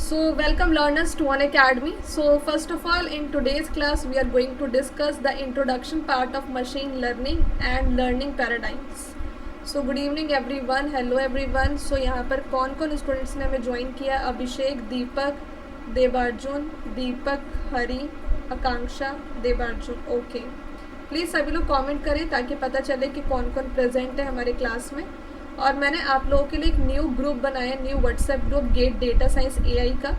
So welcome learners to Unacademy. So first of all, in today's class we are going to discuss the introduction part of machine learning and learning paradigms. So good evening everyone, hello everyone. So यहाँ पर कौन कौन students ने हमें join किया? अभिषेक, दीपक, देवार्जुन, दीपक, हरी, आकांक्षा, देवार्जुन. Okay, please सभी लोग comment करें ताकि पता चले कि कौन कौन प्रेजेंट है हमारे क्लास में. और मैंने आप लोगों के लिए एक न्यू ग्रुप बनाया, new WhatsApp group gate data science AI का.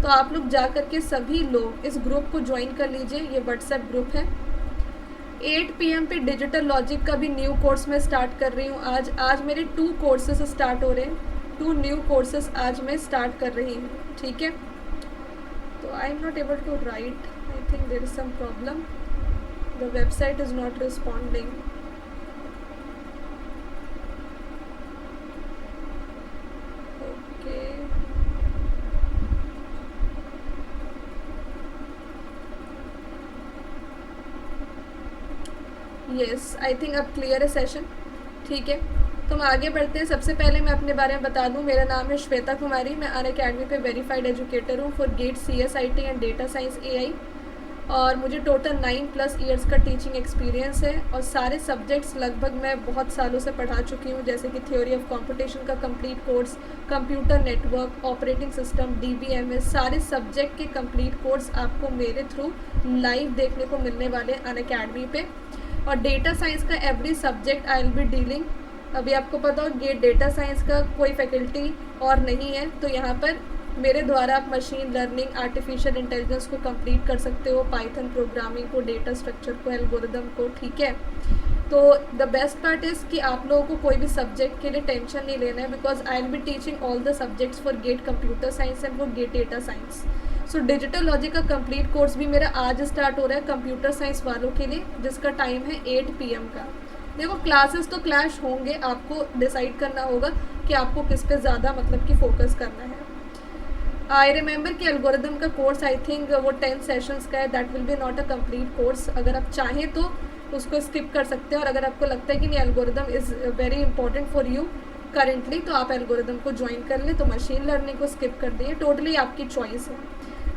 तो आप लोग जा कर के सभी लोग इस ग्रुप को ज्वाइन कर लीजिए. ये व्हाट्सएप ग्रुप है. 8 PM पे डिजिटल लॉजिक का भी न्यू कोर्स मैं स्टार्ट कर रही हूँ. आज मेरे 2 कोर्सेज स्टार्ट हो रहे हैं. 2 न्यू कोर्सेज आज मैं स्टार्ट कर रही हूँ. ठीक है, तो I am not able to write. I think there is some problem. The website is not responding. Yes, I think अब क्लियर है सेशन. ठीक है, तो हम आगे बढ़ते हैं. सबसे पहले मैं अपने बारे में बता दूं. मेरा नाम है श्वेता कुमारी. मैं अनअकैडमी पे वेरीफाइड एजुकेटर हूं for GATE CSIT and data science AI. और मुझे टोटल 9+ ईयर्स का टीचिंग एक्सपीरियंस है. और सारे सब्जेक्ट्स लगभग मैं बहुत सालों से पढ़ा चुकी हूँ, जैसे कि थ्योरी ऑफ कंप्यूटेशन का complete course, computer network, operating system, DBMS, सारे सब्जेक्ट के कंप्लीट कोर्स आपको मेरे थ्रू लाइव देखने को मिलने वाले अनअकैडमी पे. और डेटा साइंस का every subject I will be dealing. अभी आपको पता हो गेट डेटा साइंस का कोई फैकल्टी और नहीं है, तो यहाँ पर मेरे द्वारा आप मशीन लर्निंग, आर्टिफिशियल इंटेलिजेंस को कंप्लीट कर सकते हो, पाइथन प्रोग्रामिंग को, डेटा स्ट्रक्चर को, एल्गोरिदम को. ठीक है, तो द बेस्ट पार्ट इज़ कि आप लोगों को कोई भी सब्जेक्ट के लिए टेंशन नहीं लेना है, because I will be teaching all the subjects for GATE computer science and for GATE data science. So digital logic का कंप्लीट कोर्स भी मेरा आज स्टार्ट हो रहा है कंप्यूटर साइंस वालों के लिए, जिसका टाइम है 8 PM का. देखो, क्लासेस तो क्लैश होंगे, आपको डिसाइड करना होगा कि आपको किस पे ज़्यादा मतलब कि फोकस करना है. आई रिमेंबर कि एल्गोरिदम का कोर्स आई थिंक वो 10 सेशंस का है. That will be not a complete course. अगर आप चाहें तो उसको स्किप कर सकते हैं, और अगर आपको लगता है कि नहीं algorithm is very important for you currently, तो आप एल्गोरिदम को ज्वाइन कर लें. तो मशीन लर्निंग को स्किप कर दिए, टोटली आपकी चॉइस है.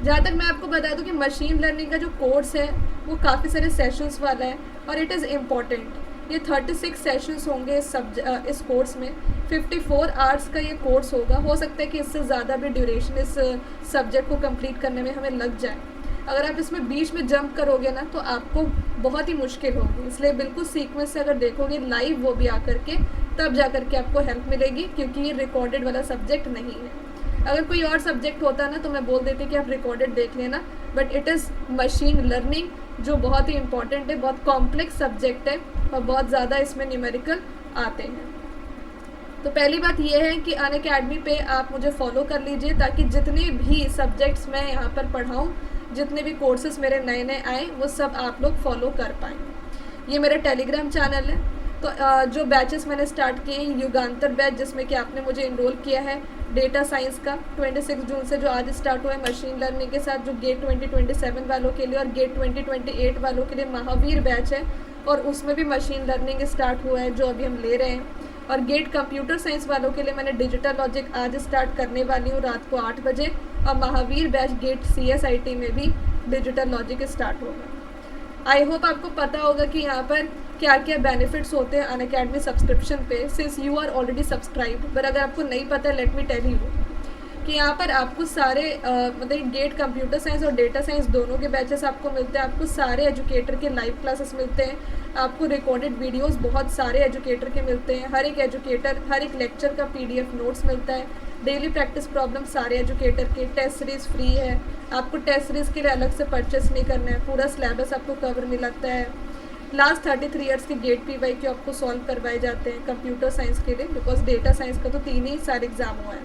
जहाँ तक मैं आपको बता दूँ कि मशीन लर्निंग का जो कोर्स है वो काफ़ी सारे सेशंस वाला है, और इट इज़ इम्पॉर्टेंट. ये 36 सेशंस होंगे इस कोर्स में. 54 आवर्स का ये कोर्स होगा. हो सकता है कि इससे ज़्यादा भी ड्यूरेशन इस सब्जेक्ट को कंप्लीट करने में हमें लग जाए. अगर आप इसमें बीच में जंप करोगे ना तो आपको बहुत ही मुश्किल होगी. इसलिए बिल्कुल सीक्वेंस से अगर देखोगे लाइव, वो भी आकर के, तब जा कर के आपको हेल्प मिलेगी, क्योंकि ये रिकॉर्डेड वाला सब्जेक्ट नहीं है. अगर कोई और सब्जेक्ट होता ना तो मैं बोल देती कि आप रिकॉर्डेड देख लेना, but it is machine learning, जो बहुत ही इंपॉर्टेंट है, बहुत कॉम्प्लेक्स सब्जेक्ट है, और बहुत ज़्यादा इसमें न्यूमेरिकल आते हैं. तो पहली बात यह है कि अनअकैडमी पे आप मुझे फॉलो कर लीजिए, ताकि जितने भी सब्जेक्ट्स मैं यहाँ पर पढ़ाऊँ, जितने भी कोर्सेज मेरे नए नए आए, वो सब आप लोग फॉलो कर पाएँ. ये मेरा टेलीग्राम चैनल है. तो जो बैचेस मैंने स्टार्ट किए हैं, युगांतर बैच, जिसमें कि आपने मुझे इनरोल किया है डेटा साइंस का 26 जून से, जो आज स्टार्ट हुआ है मशीन लर्निंग के साथ, जो गेट 2027 वालों के लिए और गेट 2028 वालों के लिए महावीर बैच है, और उसमें भी मशीन लर्निंग स्टार्ट हुआ है जो अभी हम ले रहे हैं. और गेट कंप्यूटर साइंस वालों के लिए मैंने डिजिटल लॉजिक आज स्टार्ट करने वाली हूँ रात को 8 बजे, और महावीर बैच गेट CSIT में भी डिजिटल लॉजिक स्टार्ट होगा. आई होप आपको पता होगा कि यहाँ पर क्या क्या बेनिफिट्स होते हैं अनअकैडमी सब्सक्रिप्शन पे, since you are already subscribed. पर अगर आपको नहीं पता, लेट मी टेल यू कि यहाँ पर आपको सारे मतलब गेट कंप्यूटर साइंस और डेटा साइंस दोनों के बैचेस आपको मिलते हैं. आपको सारे एजुकेटर के लाइव क्लासेस मिलते हैं. आपको रिकॉर्डेड वीडियोस बहुत सारे एजुकेटर के मिलते हैं. हर एक एजुकेटर, हर एक लेक्चर का PDF नोट्स मिलता है. डेली प्रैक्टिस प्रॉब्लम सारे एजुकेटर के. टेस्ट सीरीज़ फ्री है. आपको टेस्ट सीरीज़ के लिए अलग से परचेस नहीं करना है. पूरा सिलेबस आपको कवर मिलता है. लास्ट 33 ईयर्स के गेट PYQ आपको सॉल्व करवाए जाते हैं कंप्यूटर साइंस के लिए, बिकॉज डेटा साइंस का तो 3 ही साल एग्जाम हुआ है.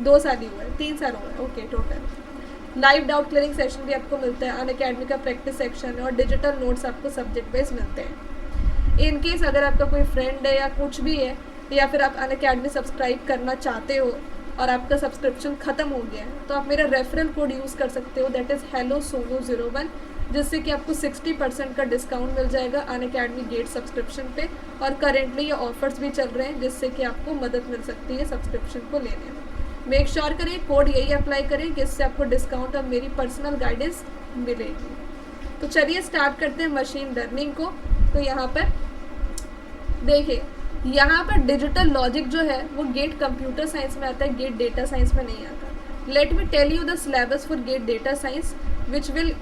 2 साल ही हुआ है, 3 साल हुआ है. Okay, total live doubt clearing session भी आपको मिलता है. अनअकैडमी का प्रैक्टिस सेक्शन है, और डिजिटल नोट्स आपको सब्जेक्ट वाइज मिलते हैं. इन केस अगर आपका कोई फ्रेंड है या कुछ भी है, या फिर आप अनअकैडमी सब्सक्राइब करना चाहते हो और आपका सब्सक्रिप्शन ख़त्म हो गया है, तो आप मेरा रेफरल कोड यूज़ कर सकते हो, दैट इज़ HelloSonu01, जिससे कि आपको 60% का डिस्काउंट मिल जाएगा अनअकैडमी गेट सब्सक्रिप्शन पे. और करेंटली ये ऑफर्स भी चल रहे हैं, जिससे कि आपको मदद मिल सकती है सब्सक्रिप्शन को लेने में. मेक श्योर करें कोड यही अप्लाई करें कि इससे आपको डिस्काउंट और मेरी पर्सनल गाइडेंस मिलेगी। तो चलिए स्टार्ट करते हैं मशीन लर्निंग को। तो यहाँ पर देखिए, यहाँ पर डिजिटल लॉजिक जो है वो गेट कंप्यूटर साइंस में आता है, गेट डेटा साइंस में नहीं आता। Let me tell you the syllabus for GATE data science which will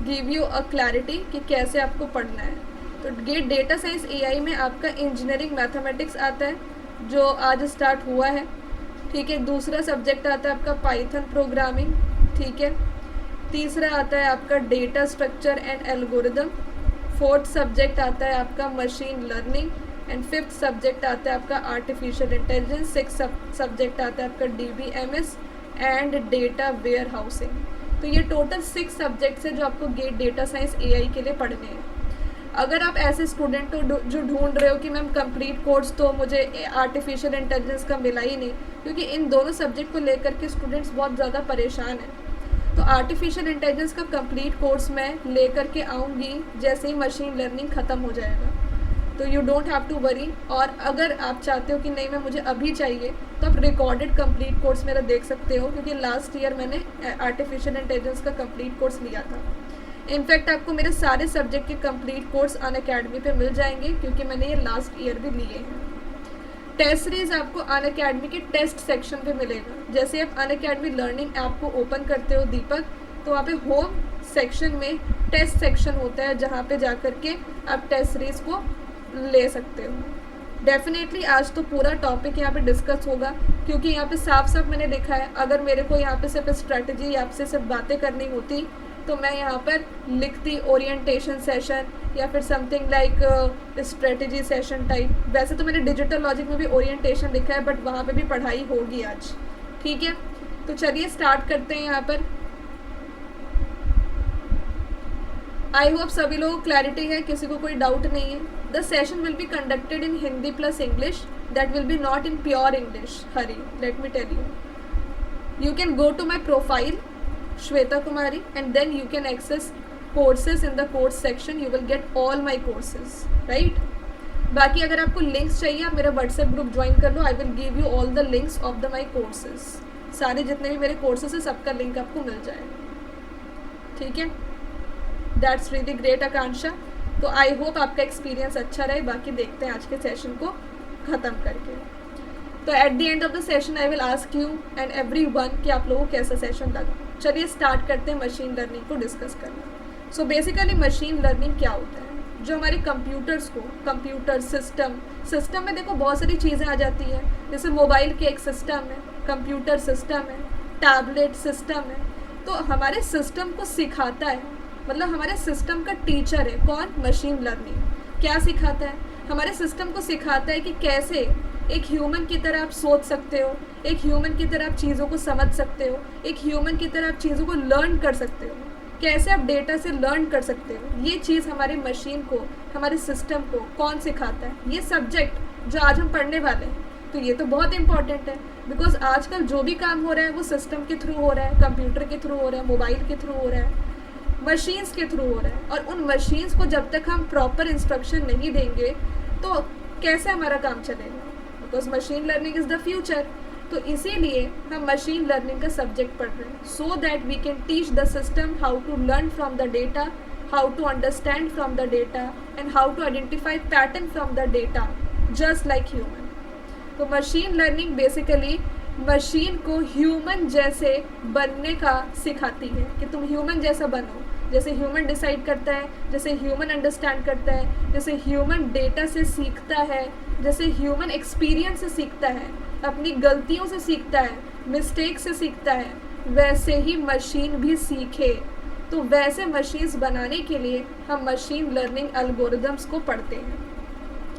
give you a clarity कि कैसे आपको पढ़ना है। तो गेट डेटा साइंस एआई में आपका इंजीनियरिंग मैथमेटिक्स आता है जो आज स्टार्ट हुआ है, ठीक है। दूसरा सब्जेक्ट आता है आपका पाइथन प्रोग्रामिंग, ठीक है। तीसरा आता है आपका data structure and algorithm. Fourth subject आता है आपका machine learning and fifth subject आता है आपका आर्टिफिशियल इंटेलिजेंस। सिक्स सब्जेक्ट आता है आपका DBMS and data warehousing. तो ये टोटल 6 सब्जेक्ट्स हैं जो आपको गेट डेटा साइंस एआई के लिए पढ़ने हैं। अगर आप ऐसे स्टूडेंट हो जो ढूंढ रहे हो कि मैम कंप्लीट कोर्स तो मुझे आर्टिफिशियल इंटेलिजेंस का मिला ही नहीं, क्योंकि इन दोनों सब्जेक्ट को लेकर के स्टूडेंट्स बहुत ज़्यादा परेशान हैं। तो आर्टिफिशियल इंटेलिजेंस का कंप्लीट कोर्स मैं लेकर के आऊँगी जैसे ही मशीन लर्निंग ख़त्म हो जाएगा। तो you don't have to worry. और अगर आप चाहते हो कि नहीं मैं मुझे अभी चाहिए तो आप रिकॉर्डेड कंप्लीट कोर्स मेरा देख सकते हो, क्योंकि लास्ट ईयर मैंने आर्टिफिशियल इंटेलिजेंस का कंप्लीट कोर्स लिया था। इनफैक्ट आपको मेरे सारे सब्जेक्ट के कंप्लीट कोर्स अनअकैडमी पे मिल जाएंगे क्योंकि मैंने ये लास्ट ईयर भी लिए हैं। टेस्ट सीरीज आपको अनअकैडमी के टेस्ट सेक्शन पे मिलेगा। जैसे आप अनअकैडमी लर्निंग ऐप को ओपन करते हो दीपक, तो वहाँ पे होम सेक्शन में टेस्ट सेक्शन होता है जहाँ पे जा कर के आप टेस्ट सीरीज को ले सकते हो। डेफिनेटली आज तो पूरा टॉपिक यहाँ पे डिस्कस होगा, क्योंकि यहाँ पे साफ साफ मैंने लिखा है अगर मेरे को यहाँ पे सिर्फ स्ट्रैटेजी आपसे सिर्फ बातें करनी होती तो मैं यहाँ पर लिखती ओरिएंटेशन सेशन या फिर something like strategy session type. वैसे तो मैंने डिजिटल लॉजिक में भी ओरिएंटेशन लिखा है बट वहाँ पे भी पढ़ाई होगी आज, ठीक है। तो चलिए स्टार्ट करते हैं यहाँ पर। आई होप सभी लोगों को क्लैरिटी है, किसी को कोई डाउट नहीं है। The session will be conducted in Hindi plus English, that will be not in pure English. Hari, let me tell you can go to my profile Shweta Kumari and then you can access courses in the course section. You will get all my courses, right? बाकी अगर आपको links चाहिए आप मेरा WhatsApp group join कर लो। I will give you all the links of the my courses. सारे जितने भी मेरे कोर्सेज हैं सबका लिंक आपको मिल जाएगा, ठीक है। दैट्स रियली ग्रेट आकांक्षा। तो आई होप आपका एक्सपीरियंस अच्छा रहे। बाकी देखते हैं आज के सेशन को ख़त्म करके। तो eight the end of the session I will ask you and every one कि आप लोगों को कैसा सेशन लगा। चलिए स्टार्ट करते हैं मशीन लर्निंग को डिस्कस करना। सो बेसिकली मशीन लर्निंग क्या होता है, जो हमारे कंप्यूटर्स को कंप्यूटर सिस्टम में देखो बहुत सारी चीज़ें आ जाती हैं। जैसे मोबाइल के एक सिस्टम है, कंप्यूटर सिस्टम है, टैबलेट सिस्टम है। तो हमारे सिस्टम को सिखाता है, मतलब हमारे सिस्टम का टीचर है कौन, मशीन लर्निंग। क्या सिखाता है, हमारे सिस्टम को सिखाता है कि कैसे एक ह्यूमन की तरह आप सोच सकते हो, एक ह्यूमन की तरह आप चीज़ों को समझ सकते हो, एक ह्यूमन की तरह आप चीज़ों को लर्न कर सकते हो, कैसे आप डेटा से लर्न कर सकते हो। ये चीज़ हमारे मशीन को, हमारे सिस्टम को कौन सिखाता है, ये सब्जेक्ट जो आज हम पढ़ने वाले हैं। तो ये तो बहुत इंपॉर्टेंट है, बिकॉज आजकल जो भी काम हो रहा है वो सिस्टम के थ्रू हो रहा है, कंप्यूटर के थ्रू हो रहा है, मोबाइल के थ्रू हो रहा है, मशीन्स के थ्रू हो रहा है। और उन मशीन्स को जब तक हम प्रॉपर इंस्ट्रक्शन नहीं देंगे तो कैसे हमारा काम चलेगा, because machine learning is the future. तो इसीलिए हम मशीन लर्निंग का सब्जेक्ट पढ़ रहे हैं, so that we can teach the system how to learn from the data, how to understand from the data and how to identify pattern from the data, just like human. तो machine learning basically machine को human जैसे बनने का सिखाती है कि तुम human जैसा बनो, जैसे ह्यूमन डिसाइड करता है, जैसे ह्यूमन अंडरस्टैंड करता है, जैसे ह्यूमन डेटा से सीखता है, जैसे ह्यूमन एक्सपीरियंस से सीखता है, अपनी गलतियों से सीखता है, मिस्टेक से सीखता है, वैसे ही मशीन भी सीखे। तो वैसे मशीन्स बनाने के लिए हम मशीन लर्निंग एल्गोरिदम्स को पढ़ते हैं,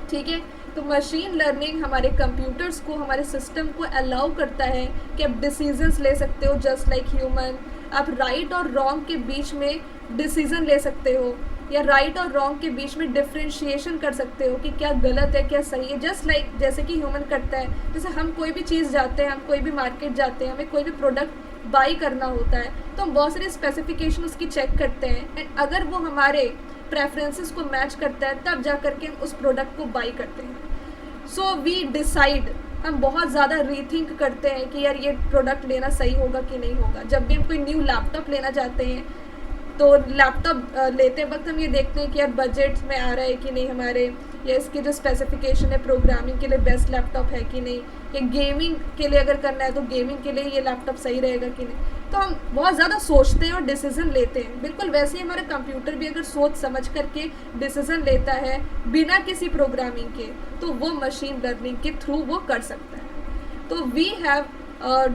ठीक है। तो मशीन लर्निंग हमारे कंप्यूटर्स को, हमारे सिस्टम को अलाउ करता है कि आप डिसीजंस ले सकते हो जस्ट लाइक ह्यूमन। आप राइट और रॉन्ग के बीच में डिसीजन ले सकते हो, या राइट और रॉन्ग के बीच में डिफ्रेंशिएशन कर सकते हो कि क्या गलत है क्या सही है, जस्ट लाइक जैसे कि ह्यूमन करता है। जैसे हम कोई भी चीज़ जाते हैं, हम कोई भी मार्केट जाते हैं, हमें कोई भी प्रोडक्ट बाई करना होता है तो हम बहुत सारे स्पेसिफिकेशन उसकी चेक करते हैं, एंड अगर वो हमारे प्रेफरेंसेस को मैच करता है तब जा करके हम उस प्रोडक्ट को बाई करते हैं। सो वी डिसाइड हम बहुत ज़्यादा रीथिंक करते हैं कि यार ये प्रोडक्ट लेना सही होगा कि नहीं होगा। जब भी हम कोई न्यू लैपटॉप लेना चाहते हैं तो लैपटॉप लेते वक्त हम ये देखते हैं कि यार बजट में आ रहा है कि नहीं हमारे, या इसकी जो स्पेसिफिकेशन है प्रोग्रामिंग के लिए बेस्ट लैपटॉप है कि नहीं, या गेमिंग के लिए अगर करना है तो गेमिंग के लिए ये लैपटॉप सही रहेगा कि नहीं। तो हम बहुत ज़्यादा सोचते हैं और डिसीज़न लेते हैं। बिल्कुल वैसे ही हमारा कंप्यूटर भी अगर सोच समझ करके डिसीज़न लेता है बिना किसी प्रोग्रामिंग के, तो वो मशीन लर्निंग के थ्रू वो कर सकता है। तो we have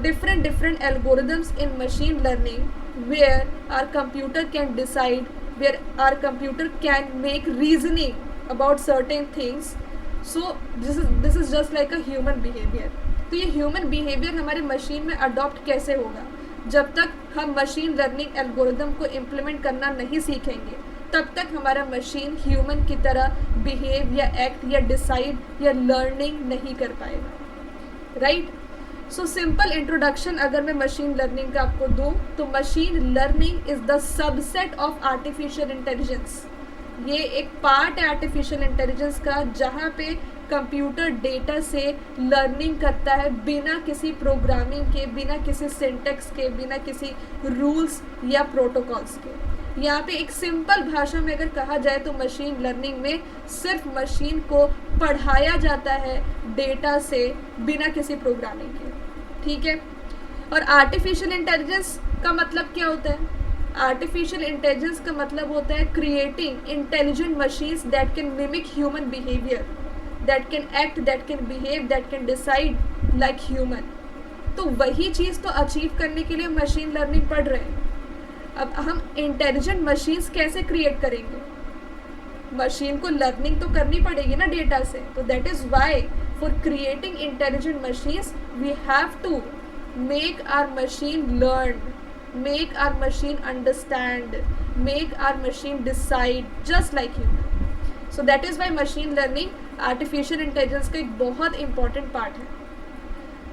different algorithms in machine learning where our computer can decide, where our computer can make reasoning about certain things. So this is just like a human behavior. तो ये human behaviour हमारे machine में adopt कैसे होगा? जब तक हम machine learning algorithm को इम्प्लीमेंट करना नहीं सीखेंगे तब तक हमारा मशीन ह्यूमन की तरह बिहेव या एक्ट या डिसाइड या लर्निंग नहीं कर पाएगा, राइट? सो सिंपल इंट्रोडक्शन अगर मैं मशीन लर्निंग का आपको दूँ तो machine learning is the subset of artificial intelligence. ये एक पार्ट है आर्टिफिशियल इंटेलिजेंस का जहाँ पे कंप्यूटर डेटा से लर्निंग करता है बिना किसी प्रोग्रामिंग के, बिना किसी सिंटेक्स के, बिना किसी रूल्स या प्रोटोकॉल्स के। यहाँ पे एक सिंपल भाषा में अगर कहा जाए तो मशीन लर्निंग में सिर्फ मशीन को पढ़ाया जाता है डेटा से बिना किसी प्रोग्रामिंग के, ठीक है? और आर्टिफिशियल इंटेलिजेंस का मतलब क्या होता है? आर्टिफिशियल इंटेलिजेंस का मतलब होता है creating intelligent machines that can mimic human behaviour, that can act, that can behave, that can decide like human. तो वही चीज़ तो अचीव करने के लिए मशीन लर्निंग पढ़ रहे हैं। अब हम इंटेलिजेंट मशीन्स कैसे क्रिएट करेंगे? मशीन को लर्निंग तो करनी पड़ेगी ना डेटा से। तो that is why for creating intelligent machines we have to make our machine learn, make our machine understand, make our machine decide just like human. So that is why machine learning artificial intelligence का एक बहुत important part है.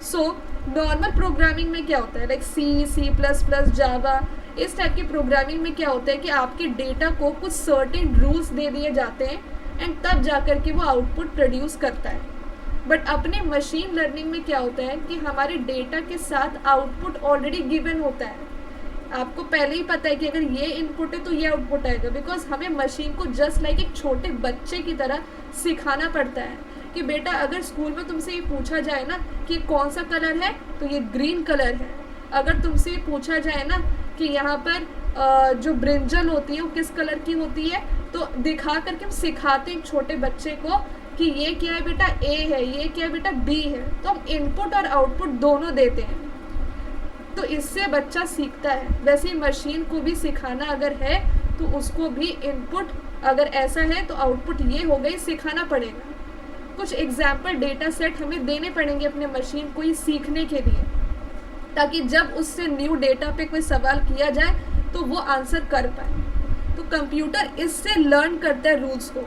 So normal programming में क्या होता है, like C++, Java, इस type की प्रोग्रामिंग में क्या होता है कि आपके डेटा को कुछ सर्टेन रूल्स दे दिए जाते हैं एंड तब जाकर के वो आउटपुट प्रोड्यूस करता है। बट अपने मशीन लर्निंग में क्या होता है कि हमारे डेटा के साथ आउटपुट ऑलरेडी गिवन होता है। आपको पहले ही पता है कि अगर ये इनपुट है तो ये आउटपुट आएगा, बिकॉज हमें मशीन को जस्ट लाइक एक छोटे बच्चे की तरह सिखाना पड़ता है कि बेटा अगर स्कूल में तुमसे ये पूछा जाए ना कि कौन सा कलर है तो ये ग्रीन कलर है। अगर तुमसे ये पूछा जाए ना कि यहाँ पर जो ब्रिंजल होती है वो किस कलर की होती है, तो दिखा करके हम सिखाते हैं छोटे बच्चे को कि ये क्या है बेटा ए है, ये क्या है बेटा बी है। तो हम इनपुट और आउटपुट दोनों देते हैं, तो इससे बच्चा सीखता है। वैसे ही मशीन को भी सिखाना अगर है तो उसको भी इनपुट अगर ऐसा है तो आउटपुट ये हो गई, सिखाना पड़ेगा। कुछ एग्जाम्पल डेटा सेट हमें देने पड़ेंगे अपने मशीन को ये सीखने के लिए, ताकि जब उससे न्यू डेटा पे कोई सवाल किया जाए तो वो आंसर कर पाए। तो कंप्यूटर इससे लर्न करता है रूल्स को।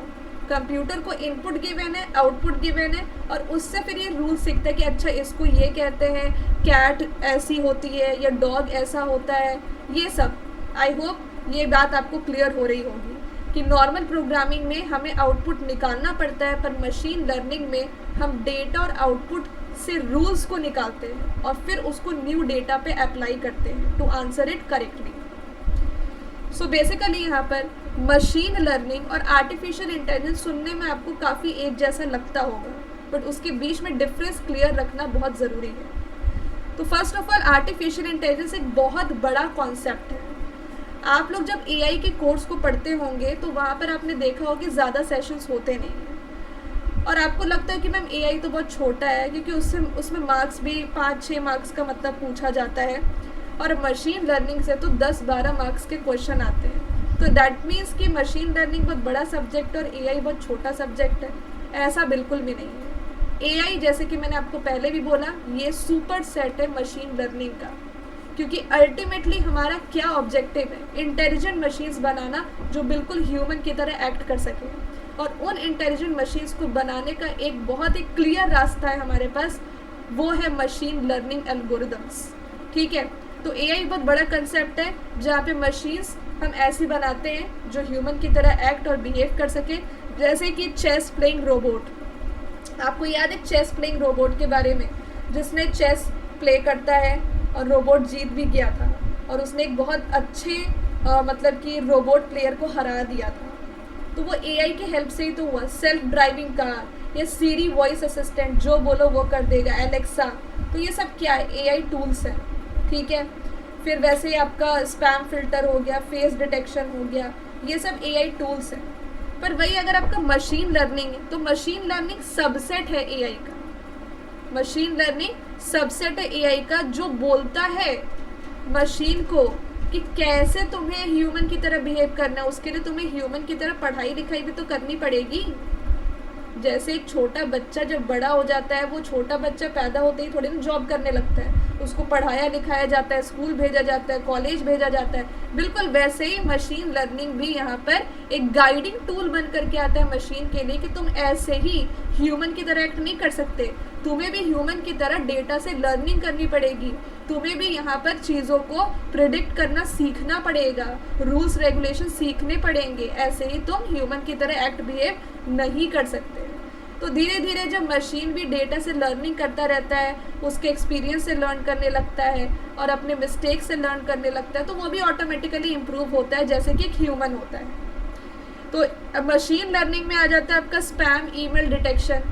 कंप्यूटर को इनपुट गिवन है, आउटपुट गिवन है, और उससे फिर ये रूल सीखता है कि अच्छा इसको ये कहते हैं, कैट ऐसी होती है या डॉग ऐसा होता है, ये सब। आई होप ये बात आपको क्लियर हो रही होगी कि नॉर्मल प्रोग्रामिंग में हमें आउटपुट निकालना पड़ता है, पर मशीन लर्निंग में हम डेटा और आउटपुट से रूल्स को निकालते हैं और फिर उसको न्यू डेटा पे अप्लाई करते हैं to answer it correctly. So basically यहाँ पर मशीन लर्निंग और आर्टिफिशियल इंटेलिजेंस सुनने में आपको काफ़ी एक जैसा लगता होगा, बट उसके बीच में डिफरेंस क्लियर रखना बहुत ज़रूरी है। तो first of all artificial intelligence एक बहुत बड़ा कॉन्सेप्ट है। आप लोग जब एआई के कोर्स को पढ़ते होंगे तो वहाँ पर आपने देखा होगा कि ज़्यादा सेशंस होते नहीं हैं, और आपको लगता है कि मैम एआई तो बहुत छोटा है क्योंकि उसमें मार्क्स भी 5-6 मार्क्स का मतलब पूछा जाता है, और मशीन लर्निंग से तो 10-12 मार्क्स के क्वेश्चन आते हैं। तो दैट मीन्स कि मशीन लर्निंग बहुत बड़ा सब्जेक्ट और एआई बहुत छोटा सब्जेक्ट है, ऐसा बिल्कुल भी नहीं है। एआई जैसे कि मैंने आपको पहले भी बोला, ये सुपर सेट है मशीन लर्निंग का, क्योंकि अल्टीमेटली हमारा क्या ऑब्जेक्टिव है, इंटेलिजेंट मशीन्स बनाना जो बिल्कुल ह्यूमन की तरह एक्ट कर सके, और उन इंटेलिजेंट मशीन्स को बनाने का एक बहुत ही क्लियर रास्ता है हमारे पास, वो है मशीन लर्निंग एल्गोरिदम्स। ठीक है, तो एआई बहुत बड़ा कंसेप्ट है जहाँ पे मशीन्स हम ऐसी बनाते हैं जो ह्यूमन की तरह एक्ट और बिहेव कर सके, जैसे कि चेस प्लेइंग रोबोट। आपको याद है चेस प्लेइंग रोबोट के बारे में, जिसने चेस प्ले करता है और रोबोट जीत भी गया था, और उसने एक बहुत अच्छे मतलब कि रोबोट प्लेयर को हरा दिया था। तो वो एआई की हेल्प से ही तो हुआ। सेल्फ ड्राइविंग कार या सीरी वॉइस असिस्टेंट, जो बोलो वो कर देगा, एलेक्सा, तो ये सब क्या है, एआई टूल्स हैं, ठीक है। फिर वैसे ही आपका स्पैम फिल्टर हो गया, फेस डिटेक्शन हो गया, ये सब एआई टूल्स हैं। पर वही अगर आपका मशीन लर्निंग है, तो मशीन लर्निंग सबसेट है एआई का। मशीन लर्निंग सबसेट है एआई का, जो बोलता है मशीन को कि कैसे तुम्हें ह्यूमन की तरह बिहेव करना है। उसके लिए तुम्हें ह्यूमन की तरह पढ़ाई लिखाई भी तो करनी पड़ेगी। जैसे एक छोटा बच्चा जब बड़ा हो जाता है, वो छोटा बच्चा पैदा होते ही थोड़ी ना जॉब करने लगता है, उसको पढ़ाया लिखाया जाता है, स्कूल भेजा जाता है, कॉलेज भेजा जाता है। बिल्कुल वैसे ही मशीन लर्निंग भी यहाँ पर एक गाइडिंग टूल बन करके आता है मशीन के लिए, कि तुम ऐसे ही ह्यूमन की तरह एक्ट नहीं कर सकते, तुम्हें भी ह्यूमन की तरह डेटा से लर्निंग करनी पड़ेगी, तुम्हें भी यहाँ पर चीज़ों को प्रिडिक्ट करना सीखना पड़ेगा, रूल्स रेगुलेशन सीखने पड़ेंगे, ऐसे ही तुम ह्यूमन की तरह एक्ट बिहेव नहीं कर सकते। तो धीरे धीरे जब मशीन भी डेटा से लर्निंग करता रहता है, उसके एक्सपीरियंस से लर्न करने लगता है और अपने मिस्टेक से लर्न करने लगता है, तो वो भी ऑटोमेटिकली इम्प्रूव होता है, जैसे कि एक ह्यूमन होता है। तो मशीन लर्निंग में आ जाता है आपका स्पैम ईमेल डिटेक्शन,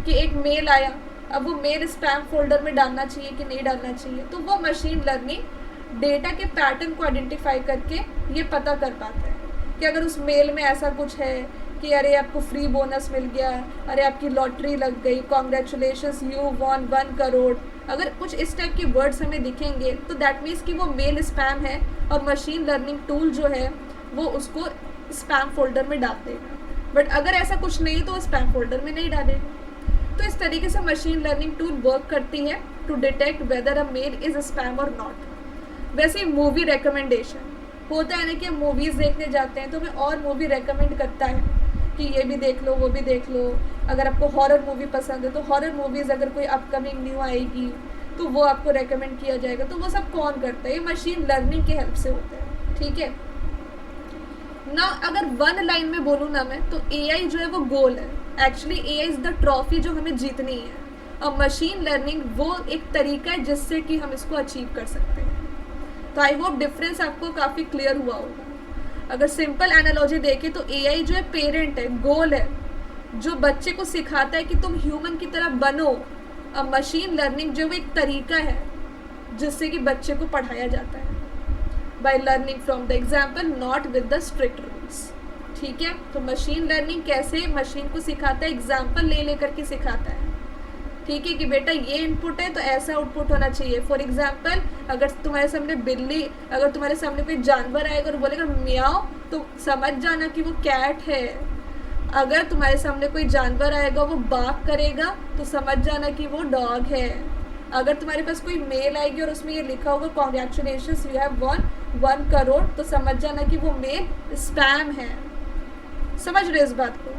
कि एक मेल आया, अब वो मेल स्पैम फोल्डर में डालना चाहिए कि नहीं डालना चाहिए, तो वो मशीन लर्निंग डेटा के पैटर्न को आइडेंटिफाई करके ये पता कर पाता है कि अगर उस मेल में ऐसा कुछ है कि अरे आपको फ्री बोनस मिल गया, अरे आपकी लॉटरी लग गई, कॉन्ग्रेचुलेशंस यू वॉन 1 करोड़, अगर कुछ इस टाइप के वर्ड्स हमें दिखेंगे तो दैट मीन्स कि वो मेल स्पैम है, और मशीन लर्निंग टूल जो है वो उसको स्पैम फोल्डर में डाल देगा। बट अगर ऐसा कुछ नहीं तो स्पैम फोल्डर में नहीं डालेगा। तो इस तरीके से मशीन लर्निंग टूल वर्क करती है to detect whether a mail is spam और नॉट। वैसे मूवी रिकमेंडेशन होता है ना कि हम मूवीज़ देखने जाते हैं तो हमें और मूवी रेकमेंड करता है कि ये भी देख लो, वो भी देख लो। अगर आपको हॉरर मूवी पसंद है तो हॉरर मूवीज़ अगर कोई अपकमिंग न्यू आएगी तो वो आपको रेकमेंड किया जाएगा। तो वो सब कौन करता है? ये मशीन लर्निंग के हेल्प से होता है, ठीक है ना। अगर वन लाइन में बोलूँ ना मैं, तो एआई जो है वो गोल है। Actually AI is the trophy जो हमें जीतनी है, और मशीन लर्निंग वो एक तरीका है जिससे कि हम इसको अचीव कर सकते हैं। तो आई होप डिफरेंस आपको काफ़ी क्लियर हुआ होगा। अगर सिंपल एनालॉजी देखें तो एआई जो है पेरेंट है, गोल है, जो बच्चे को सिखाता है कि तुम ह्यूमन की तरह बनो। अब मशीन लर्निंग जो वो एक तरीका है जिससे कि बच्चे को पढ़ाया जाता है, by learning from the example not with the strict rules, ठीक है। तो मशीन लर्निंग कैसे मशीन को सिखाता है? एग्जाम्पल ले लेकर के सिखाता है, ठीक है, कि बेटा ये इनपुट है तो ऐसा आउटपुट होना चाहिए। फॉर एग्जाम्पल अगर तुम्हारे सामने बिल्ली, अगर तुम्हारे सामने कोई जानवर आएगा और बोलेगा म्याओ, तो समझ जाना कि वो कैट है। अगर तुम्हारे सामने कोई जानवर आएगा वो बाक करेगा तो समझ जाना कि वो डॉग है। अगर तुम्हारे पास कोई मेल आएगी और उसमें ये लिखा होगा congratulations you have von 1 crore, तो समझ जाना कि वो मेल स्पैम है। समझ रहे इस बात को?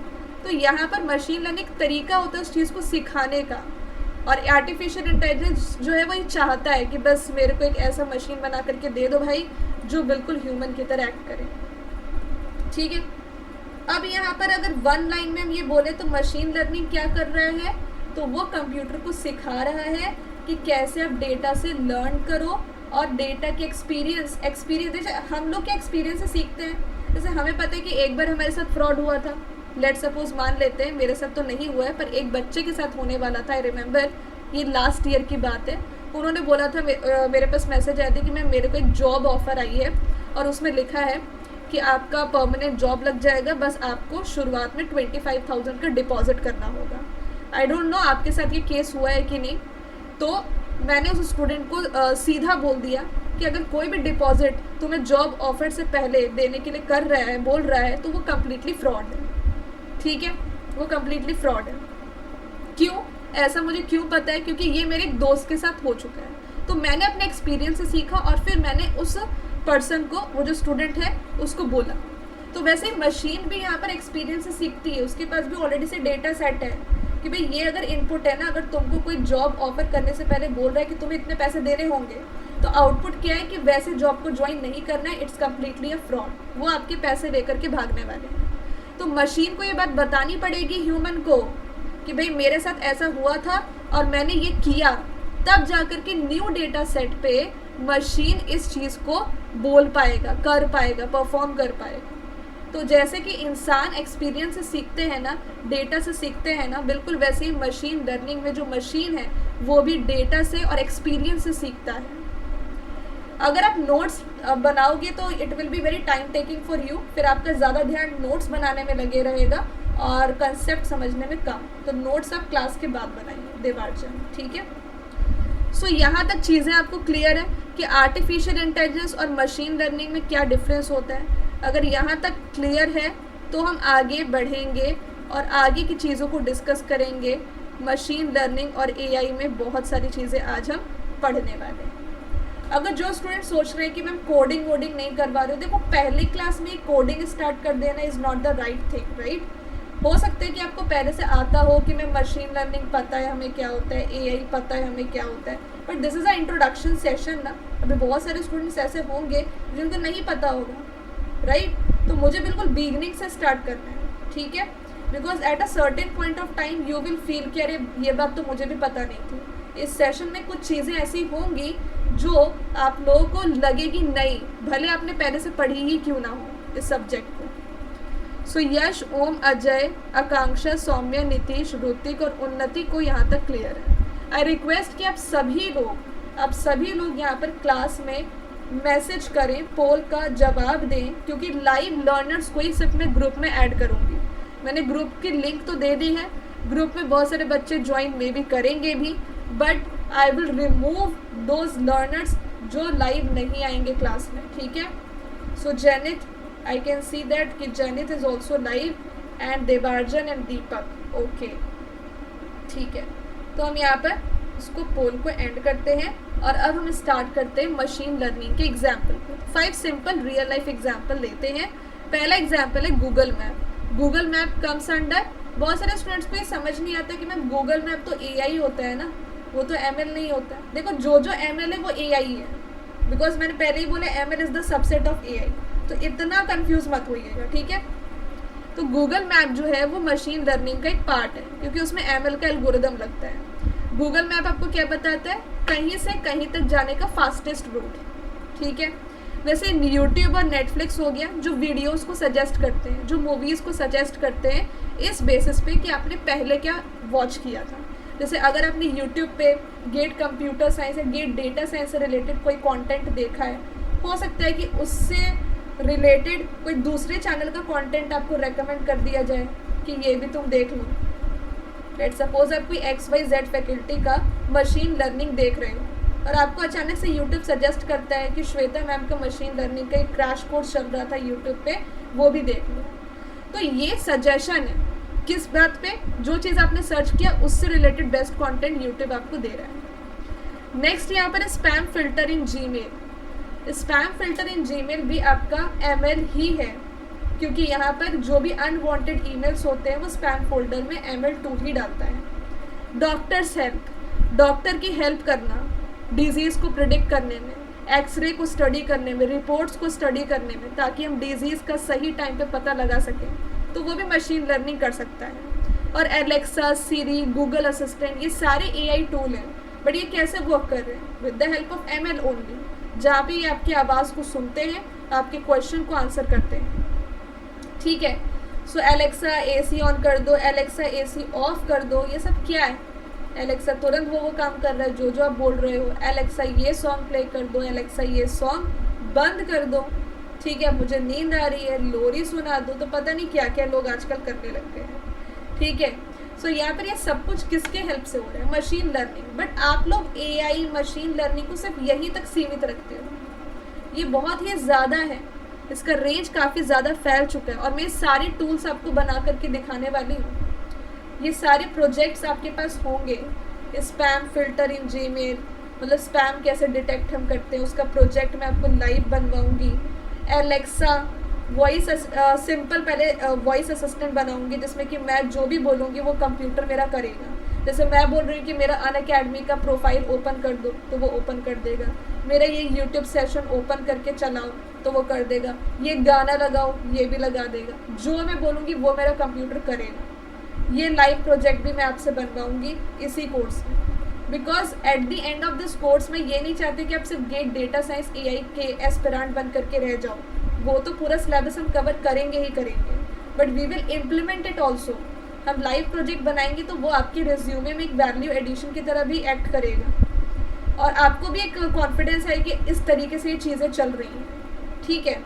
तो यहाँ पर मशीन लर्निंग तरीका होता है उस चीज़ को सिखाने का, और आर्टिफिशियल इंटेलिजेंस जो है वो ये चाहता है कि बस मेरे को एक ऐसा मशीन बना करके दे दो भाई जो बिल्कुल ह्यूमन की तरह एक्ट करे, ठीक है। अब यहाँ पर अगर वन लाइन में हम ये बोले तो मशीन लर्निंग क्या कर रहा है? तो वो कंप्यूटर को सिखा रहा है कि कैसे आप डेटा से लर्न करो, और डेटा के एक्सपीरियंस जैसे हम लोग क्या एक्सपीरियंस से सीखते हैं। जैसे हमें पता है कि एक बार हमारे साथ फ्रॉड हुआ था, लेट सपोज मान लेते हैं, मेरे साथ तो नहीं हुआ है पर एक बच्चे के साथ होने वाला था। आई रिमेंबर, ये लास्ट ईयर की बात है। उन्होंने बोला था, मेरे पास मैसेज आया था कि मेरे को एक जॉब ऑफ़र आई है और उसमें लिखा है कि आपका परमानेंट जॉब लग जाएगा, बस आपको शुरुआत में 25,000 का डिपॉजिट करना होगा। आई डोंट नो आपके साथ ये केस हुआ है कि नहीं। तो मैंने उस स्टूडेंट को सीधा बोल दिया कि अगर कोई भी डिपॉजिट तुम्हें जॉब ऑफर से पहले देने के लिए कर रहा है, बोल रहा है, तो वो कम्प्लीटली फ्रॉड है, ठीक है, वो कम्प्लीटली फ्रॉड है। क्यों? ऐसा मुझे क्यों पता है? क्योंकि ये मेरे एक दोस्त के साथ हो चुका है। तो मैंने अपने एक्सपीरियंस से सीखा और फिर मैंने उस पर्सन को, वो जो स्टूडेंट है, उसको बोला। तो वैसे ही मशीन भी यहाँ पर एक्सपीरियंस से सीखती है, उसके पास भी ऑलरेडी से डेटा सेट है कि भाई ये अगर इनपुट है ना, अगर तुमको कोई जॉब ऑफर करने से पहले बोल रहा है कि तुम्हें इतने पैसे देने होंगे, तो आउटपुट क्या है कि वैसे जॉब को ज्वाइन नहीं करना है, इट्स कम्प्लीटली अ फ्रॉड, वो आपके पैसे लेकर के भागने वाले हैं। तो मशीन को ये बात बतानी पड़ेगी ह्यूमन को कि भाई मेरे साथ ऐसा हुआ था और मैंने ये किया, तब जाकर के न्यू डेटा सेट पे मशीन इस चीज़ को बोल पाएगा, कर पाएगा, परफॉर्म कर पाएगा। तो जैसे कि इंसान एक्सपीरियंस से सीखते हैं ना, डेटा से सीखते हैं ना, बिल्कुल वैसे ही मशीन लर्निंग में जो मशीन है वो भी डेटा से और एक्सपीरियंस से सीखता है। अगर आप नोट्स बनाओगे तो it will be very time taking for you, फिर आपका ज़्यादा ध्यान नोट्स बनाने में लगे रहेगा और कंसेप्ट समझने में कम। तो नोट्स आप क्लास के बाद बनाइए देवार्चन, ठीक है। सो यहाँ तक चीज़ें आपको क्लियर है कि आर्टिफिशियल इंटेलिजेंस और मशीन लर्निंग में क्या डिफरेंस होता है। अगर यहाँ तक क्लियर है तो हम आगे बढ़ेंगे और आगे की चीज़ों को डिस्कस करेंगे। मशीन लर्निंग और एआई में बहुत सारी चीज़ें आज हम पढ़ने वाले हैं। अगर जो स्टूडेंट सोच रहे हैं कि मैम कोडिंग वोडिंग नहीं करवा रहे हो, देखो पहली क्लास में कोडिंग स्टार्ट कर देना is not the right thing, right. हो सकता है कि आपको पहले से आता हो कि मैं मशीन लर्निंग पता है हमें क्या होता है, एआई पता है हमें क्या होता है, but this is a introduction session ना। अभी बहुत सारे स्टूडेंट्स ऐसे होंगे जिनको नहीं पता होगा, राइट। तो मुझे बिल्कुल बिगनिंग से स्टार्ट करना है, ठीक है, because at a certain point of time you will feel कि अरे ये बात तो मुझे भी पता नहीं थी। इस सेशन में कुछ चीज़ें ऐसी होंगी जो आप लोगों को लगेगी नहीं, भले आपने पहले से पढ़ी ही क्यों ना हो इस सब्जेक्ट को। सो यश, ओम, अजय, आकांक्षा, सौम्य, नीतीश, ऋतिक और उन्नति को यहाँ तक क्लियर है। आई रिक्वेस्ट कि आप सभी लोग यहाँ पर क्लास में मैसेज करें, पोल का जवाब दें, क्योंकि लाइव लर्नर्स को ही सिर्फ मैं ग्रुप में ऐड करूँगी। मैंने ग्रुप की लिंक तो दे दी है, ग्रुप में बहुत सारे बच्चे ज्वाइन मे भी करेंगे भी, but I will remove those learners जो लाइव नहीं आएंगे क्लास में, ठीक है। So Zenith, I can see that कि Zenith is also live and Devarjan and Deepak, okay, ठीक है। तो हम यहाँ पर इसको पोल को एंड करते हैं और अब हम स्टार्ट करते हैं मशीन लर्निंग के एग्जाम्पल को। 5 सिंपल रियल लाइफ एग्जाम्पल लेते हैं। पहला एग्जाम्पल है Google map. Google map comes under, बहुत सारे स्टूडेंट्स को ये समझ नहीं आता कि मैम गूगल मैप तो एआई होता है ना, वो तो एमएल नहीं होता। देखो जो एमएल है वो एआई है, बिकॉज मैंने पहले ही बोला ML is the subset of AI, तो इतना कंफ्यूज मत होइएगा, ठीक है। तो गूगल मैप जो है वो मशीन लर्निंग का एक पार्ट है, क्योंकि उसमें एमएल का एल्गोरिदम लगता है। गूगल मैप आपको क्या बताता है, कहीं से कहीं तक जाने का फास्टेस्ट रूट, ठीक है। वैसे यूट्यूब और नेटफ्लिक्स हो गया जो वीडियोस को सजेस्ट करते हैं, जो मूवीज़ को सजेस्ट करते हैं इस बेसिस पे कि आपने पहले क्या वॉच किया था। जैसे अगर आपने यूट्यूब पे गेट कंप्यूटर साइंस या गेट डेटा साइंस से रिलेटेड कोई कंटेंट देखा है, हो सकता है कि उससे रिलेटेड कोई दूसरे चैनल का कंटेंट आपको रेकमेंड कर दिया जाए कि ये भी तुम देख लो। लेट सपोज आप कोई XYZ फैकल्टी का मशीन लर्निंग देख रहे हो और आपको अचानक से यूट्यूब सजेस्ट करता है कि श्वेता मैम का मशीन लर्निंग का एक क्रैश कोर्स चल रहा था यूट्यूब पे, वो भी देख लो। तो ये सजेशन है किस बात पे, जो चीज़ आपने सर्च किया उससे रिलेटेड बेस्ट कंटेंट यूट्यूब आपको दे रहा है। नेक्स्ट यहाँ पर spam filter in Gmail. Spam filter in Gmail भी आपका एमएल ही है, क्योंकि यहाँ पर जो भी अनवांटेड ईमेल्स होते हैं वो स्पैम फोल्डर में ML2 ही डालता है। डॉक्टर्स हेल्प, डॉक्टर की हेल्प करना डिजीज़ को प्रिडिक्ट करने में, एक्सरे को स्टडी करने में, रिपोर्ट्स को स्टडी करने में, ताकि हम डिजीज़ का सही टाइम पे पता लगा सकें, तो वो भी मशीन लर्निंग कर सकता है। और एलेक्सा, सीरी, गूगल असिस्टेंट, ये सारे AI टूल हैं, बट ये कैसे वर्क कर रहे हैं, with the help of ML only, जहाँ पे ये आपकी आवाज़ को सुनते हैं, आपके क्वेश्चन को आंसर करते हैं, ठीक है। सो एलेक्सा AC ऑन कर दो, एलेक्सा AC ऑफ कर दो, ये सब क्या है, एलेक्सा तुरंत वो काम कर रहा है जो आप बोल रहे हो। एलेक्सा ये सॉन्ग प्ले कर दो, एलेक्सा ये सॉन्ग बंद कर दो, ठीक है। मुझे नींद आ रही है, लोरी सुना दो, तो पता नहीं क्या क्या लोग आजकल करने लगते हैं, ठीक है। सो यहाँ पर ये सब कुछ किसके हेल्प से हो रहा है, मशीन लर्निंग। बट आप लोग AI मशीन लर्निंग को सिर्फ यहीं तक सीमित रखते हो, ये बहुत ही ज़्यादा है, इसका रेंज काफ़ी ज़्यादा फैल चुका है। और मैं सारे टूल्स आपको बना करके दिखाने वाली हूँ, ये सारे प्रोजेक्ट्स आपके पास होंगे। स्पैम फिल्टर इन जीमेल, मतलब स्पैम कैसे डिटेक्ट हम करते हैं, उसका प्रोजेक्ट मैं आपको लाइव बनवाऊँगी। एलेक्सा वॉइस सिंपल पहले वॉइस असिस्टेंट बनाऊंगी, जिसमें कि मैं जो भी बोलूँगी वो कंप्यूटर मेरा करेगा। जैसे मैं बोल रही हूँ कि मेरा अनअकैडमी का प्रोफाइल ओपन कर दो, तो वो ओपन कर देगा। मेरा ये यूट्यूब सेशन ओपन करके चलाओ, तो वो कर देगा। ये गाना लगाओ, ये भी लगा देगा। जो मैं बोलूँगी वो मेरा कंप्यूटर करेगा, ये लाइव प्रोजेक्ट भी मैं आपसे बनवाऊँगी इसी कोर्स में, because at the end of this course मैं ये नहीं चाहती कि आप सिर्फ गेट डेटा साइंस AI के एस्पिरेंट बन करके रह जाओ। वो तो पूरा सिलेबस हम कवर करेंगे ही करेंगे, but we will implement it also. हम लाइव प्रोजेक्ट बनाएंगे तो वो आपके रिज्यूमे में एक वैल्यू एडिशन की तरह भी एक्ट करेगा और आपको भी एक कॉन्फिडेंस है कि इस तरीके से ये चीज़ें चल रही हैं, ठीक है।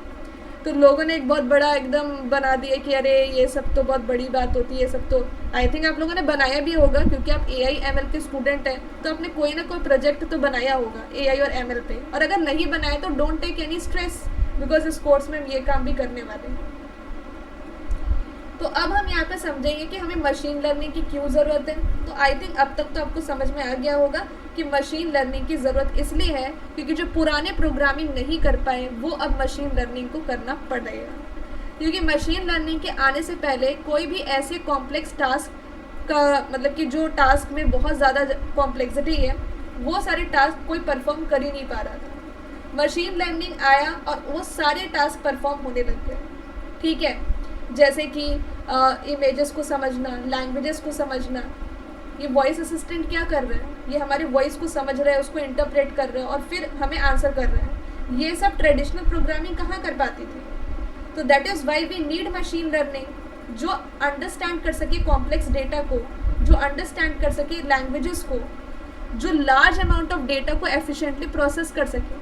तो लोगों ने एक बहुत बड़ा एकदम बना दिया कि अरे ये सब तो बहुत बड़ी बात होती है, ये सब तो आई थिंक आप लोगों ने बनाया भी होगा, क्योंकि आप AI ML के स्टूडेंट हैं तो आपने कोई ना कोई प्रोजेक्ट तो बनाया होगा AI और ML पे, और अगर नहीं बनाया तो don't take any stress, because इस कोर्स में हम ये काम भी करने वाले हैं। तो अब हम यहाँ पे समझेंगे कि हमें मशीन लर्निंग की क्यों ज़रूरत है। तो आई थिंक अब तक तो आपको समझ में आ गया होगा कि मशीन लर्निंग की ज़रूरत इसलिए है क्योंकि जो पुराने प्रोग्रामिंग नहीं कर पाए वो अब मशीन लर्निंग को करना पड़ेगा, क्योंकि मशीन लर्निंग के आने से पहले कोई भी ऐसे कॉम्प्लेक्स टास्क का मतलब कि जो टास्क में बहुत ज़्यादा कॉम्प्लेक्सिटी है वो सारे टास्क कोई परफॉर्म कर ही नहीं पा रहा था। मशीन लर्निंग आया और वो सारे टास्क परफॉर्म होने लग गए, ठीक है। जैसे कि इमेजेस को समझना, लैंग्वेजेस को समझना। ये वॉइस असिस्टेंट क्या कर रहे हैं, ये हमारे वॉइस को समझ रहे हैं, उसको इंटरप्रेट कर रहे हैं और फिर हमें आंसर कर रहे हैं। ये सब ट्रेडिशनल प्रोग्रामिंग कहाँ कर पाती थी। तो that is why we need machine learning, जो अंडरस्टैंड कर सके कॉम्प्लेक्स डेटा को, जो अंडरस्टैंड कर सके लैंग्वेजेस को, जो लार्ज अमाउंट ऑफ डेटा को एफिशिएंटली प्रोसेस कर सके।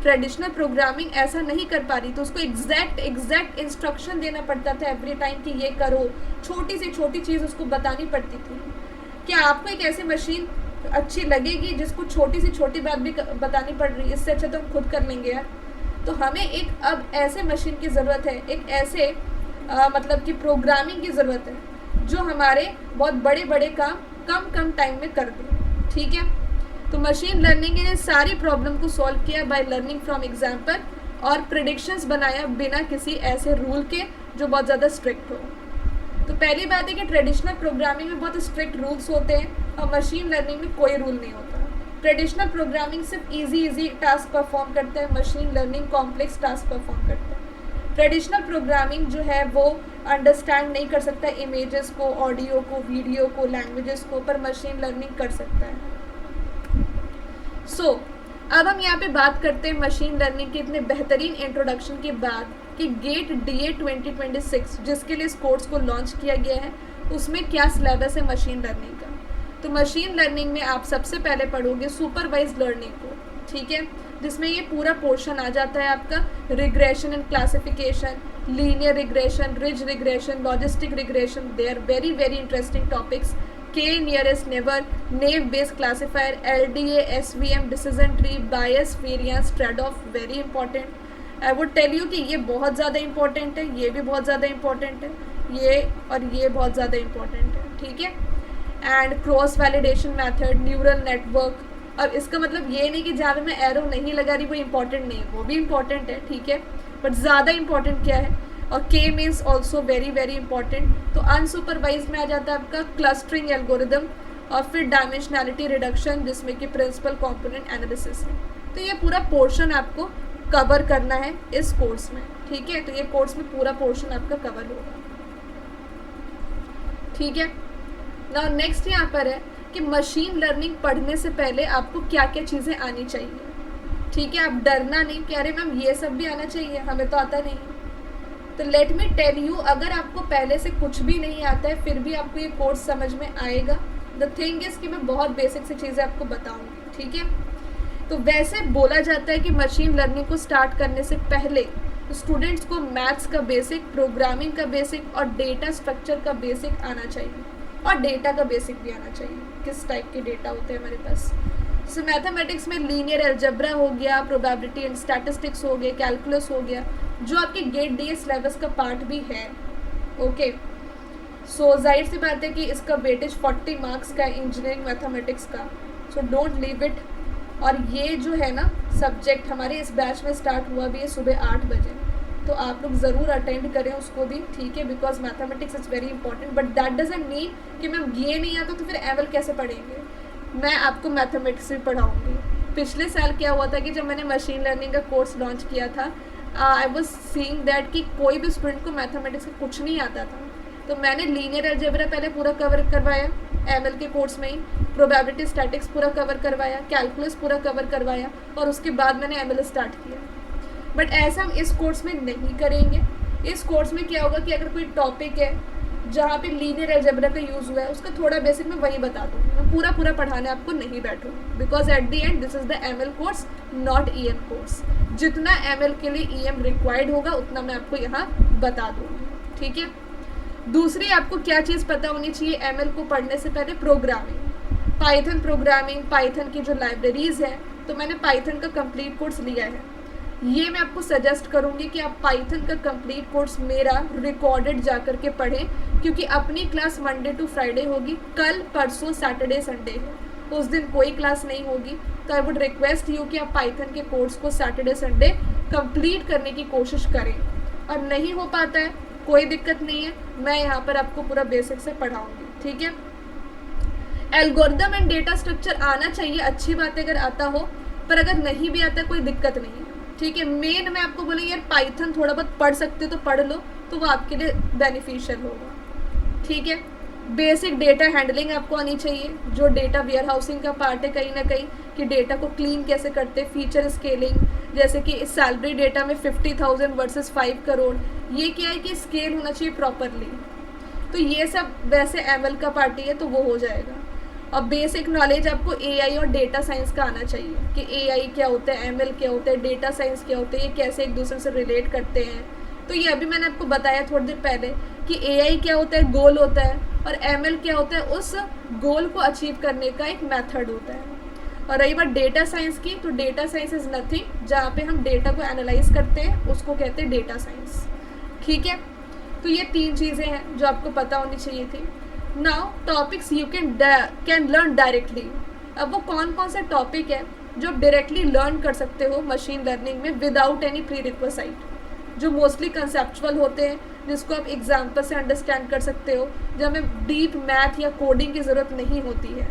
ट्रेडिशनल प्रोग्रामिंग ऐसा नहीं कर पा रही, तो उसको एग्जैक्ट इंस्ट्रक्शन देना पड़ता था एवरी टाइम कि ये करो, छोटी से छोटी चीज़ उसको बतानी पड़ती थी। क्या आपको एक ऐसी मशीन अच्छी लगेगी जिसको छोटी से छोटी बात भी बतानी पड़ रही है? इससे अच्छा तो हम खुद कर लेंगे यार। तो हमें एक अब ऐसे मशीन की ज़रूरत है, एक ऐसे मतलब कि प्रोग्रामिंग की ज़रूरत है जो हमारे बहुत बड़े बड़े काम कम टाइम में कर दे, ठीक है। तो मशीन लर्निंग ने सारी प्रॉब्लम को सॉल्व किया बाय लर्निंग फ्रॉम एग्जाम्पल और प्रेडिक्शंस बनाया बिना किसी ऐसे रूल के जो बहुत ज़्यादा स्ट्रिक्ट हो। तो पहली बात है कि ट्रेडिशनल प्रोग्रामिंग में बहुत स्ट्रिक्ट रूल्स होते हैं और मशीन लर्निंग में कोई रूल नहीं होता। ट्रेडिशनल प्रोग्रामिंग सिर्फ इजी टास्क परफॉर्म करता है, machine learning complex task perform करता है। ट्रेडिशनल प्रोग्रामिंग जो है वो अंडरस्टैंड नहीं कर सकता इमेजेस को, ऑडियो को, वीडियो को, लैंग्वेजेस को, पर मशीन लर्निंग कर सकता है। सो अब हम यहाँ पे बात करते हैं मशीन लर्निंग के इतने बेहतरीन इंट्रोडक्शन के बाद कि गेट DA 2026 जिसके लिए इस कोर्स को लॉन्च किया गया है उसमें क्या सिलेबस है मशीन लर्निंग का। तो मशीन लर्निंग में आप सबसे पहले पढ़ोगे सुपरवाइज्ड लर्निंग को, ठीक है, जिसमें ये पूरा पोर्शन आ जाता है आपका regression and classification, linear regression, ridge regression, logistic regression. They are very interesting topics. K nearest neighbor, naive based classifier, LDA, SVM, decision tree, bias, variance, trade-off, very important. I would tell you कि ये बहुत ज़्यादा important है, ये भी बहुत ज़्यादा important है, ये और ये बहुत ज़्यादा important है, ठीक है। And cross validation method, neural network. अब इसका मतलब ये नहीं कि जहाँ पे मैं एरो नहीं लगा रही वो इम्पॉर्टेंट नहीं है, वो भी इम्पॉर्टेंट है, ठीक है, बट ज़्यादा इम्पॉर्टेंट क्या है। और K means also very important. तो अनसुपरवाइज में आ जाता है आपका क्लस्टरिंग एल्गोरिदम और फिर डायमेंशनैलिटी रिडक्शन जिसमें कि प्रिंसिपल कंपोनेंट एनालिसिस है। तो ये पूरा पोर्शन आपको कवर करना है इस कोर्स में, ठीक है। तो ये कोर्स में पूरा पोर्शन आपका कवर होगा, ठीक है ना। नेक्स्ट यहाँ पर है कि मशीन लर्निंग पढ़ने से पहले आपको क्या क्या चीज़ें आनी चाहिए, ठीक है। आप डरना नहीं कि अरे मैम ये सब भी आना चाहिए, हमें तो आता नहीं। तो लेट मी टेल यू, अगर आपको पहले से कुछ भी नहीं आता है फिर भी आपको ये कोर्स समझ में आएगा। द थिंग इज़ कि मैं बहुत बेसिक सी चीज़ें आपको बताऊंगी, ठीक है। तो वैसे बोला जाता है कि मशीन लर्निंग को स्टार्ट करने से पहले स्टूडेंट्स को मैथ्स का बेसिक, प्रोग्रामिंग का बेसिक और डेटा स्ट्रक्चर का बेसिक आना चाहिए, और डेटा का बेसिक भी आना चाहिए, किस टाइप के डेटा होते हैं हमारे पास। जैसे मैथमेटिक्स में लीनियर अलजेब्रा हो गया, प्रोबेबिलिटी एंड स्टैटिस्टिक्स हो गए, कैलकुलस हो गया, जो आपके गेट DA सिलेबस का पार्ट भी है, ओके। सो जाहिर सी बात है कि इसका वेटेज 40 मार्क्स का है इंजीनियरिंग मैथमेटिक्स का, सो डोंट लीव इट। और ये जो है ना सब्जेक्ट हमारे इस बैच में स्टार्ट हुआ भी है सुबह 8 बजे, तो आप लोग ज़रूर अटेंड करें उसको भी, ठीक है, because mathematics is very important. But that doesn't mean कि मैम ये नहीं आता तो फिर ML कैसे पढ़ेंगे। मैं आपको मैथमेटिक्स भी पढ़ाऊँगी। पिछले साल क्या हुआ था कि जब मैंने मशीन लर्निंग का कोर्स लॉन्च किया था, आई वॉज सीइंग दैट कि कोई भी स्टूडेंट को मैथमेटिक्स का कुछ नहीं आता था, तो मैंने लीनियर अलजेब्रा पहले पूरा कवर करवाया एमएल के कोर्स में ही, प्रोबेबिलिटी स्टैटिक्स पूरा कवर करवाया, कैलकुलस पूरा कवर करवाया, और उसके बाद मैंने एमएल स्टार्ट किया। बट ऐसा हम इस कोर्स में नहीं करेंगे। इस कोर्स में क्या होगा कि अगर कोई टॉपिक है जहाँ पे लीनियर अलजेब्रा का यूज़ हुआ है उसका थोड़ा बेसिक मैं वही बता दूँगी, मैं पूरा पूरा पढ़ाने आपको नहीं बैठूँगी, because at the end this is the ML course not EM course. जितना एमएल के लिए ईएम रिक्वायर्ड होगा उतना मैं आपको यहाँ बता दूँगी, ठीक है। दूसरी आपको क्या चीज़ पता होनी चाहिए एमएल को पढ़ने से पहले, प्रोग्रामिंग, पाइथन की जो लाइब्रेरीज़ हैं, तो मैंने पाइथन का कंप्लीट कोर्स लिया है। ये मैं आपको सजेस्ट करूँगी कि आप पाइथन का कंप्लीट कोर्स मेरा रिकॉर्डेड जा कर के पढ़ें, क्योंकि अपनी क्लास मंडे टू फ्राइडे होगी, कल परसों सैटरडे संडे है, उस दिन कोई क्लास नहीं होगी। तो आई वुड रिक्वेस्ट यू कि आप पाइथन के कोर्स को सैटरडे संडे कंप्लीट करने की कोशिश करें। और नहीं हो पाता है कोई दिक्कत नहीं है, मैं यहाँ पर आपको पूरा बेसिक से पढ़ाऊँगी, ठीक है। एल्गोरिदम एंड डेटा स्ट्रक्चर आना चाहिए, अच्छी बात है अगर आता हो, पर अगर नहीं भी आता कोई दिक्कत नहीं है, ठीक है। मेन मैं आपको बोलूँ यार पाइथन थोड़ा बहुत पढ़ सकते हो तो पढ़ लो, तो वो आपके लिए बेनिफिशियल होगा, ठीक है। बेसिक डेटा हैंडलिंग आपको आनी चाहिए, जो डेटा वेयर हाउसिंग का पार्ट है कहीं ना कहीं, कि डेटा को क्लीन कैसे करते हैं, फीचर स्केलिंग, जैसे कि सैलरी डेटा में 50,000 वर्सेस 5 करोड़, ये क्या है कि स्केल होना चाहिए प्रॉपरली। तो ये सब वैसे एमएल का पार्ट ही है, तो वो हो जाएगा। और बेसिक नॉलेज आपको एआई और डेटा साइंस का आना चाहिए कि एआई क्या होता है, एमएल क्या होता है, डेटा साइंस क्या होता है, ये कैसे एक दूसरे से रिलेट करते हैं। तो ये अभी मैंने आपको बताया थोड़ी देर पहले कि एआई क्या होता है, गोल होता है, और एमएल क्या होता है, उस गोल को अचीव करने का एक मेथड होता है। और रही बात डेटा साइंस की, तो डेटा साइंस इज़ नथिंग, जहाँ पे हम डेटा को एनालाइज करते हैं उसको कहते हैं डेटा साइंस, ठीक है। तो ये 3 चीज़ें हैं जो आपको पता होनी चाहिए थी। Now topics you can learn directly. अब वो कौन कौन से टॉपिक है जो आप डायरेक्टली लर्न कर सकते हो मशीन लर्निंग में विदाउट एनी प्री रिक्विजिट, जो मोस्टली कंसेप्चुअल होते हैं, जिसको आप एग्जाम्पल से अंडरस्टैंड कर सकते हो, जब हमें डीप मैथ या कोडिंग की ज़रूरत नहीं होती है।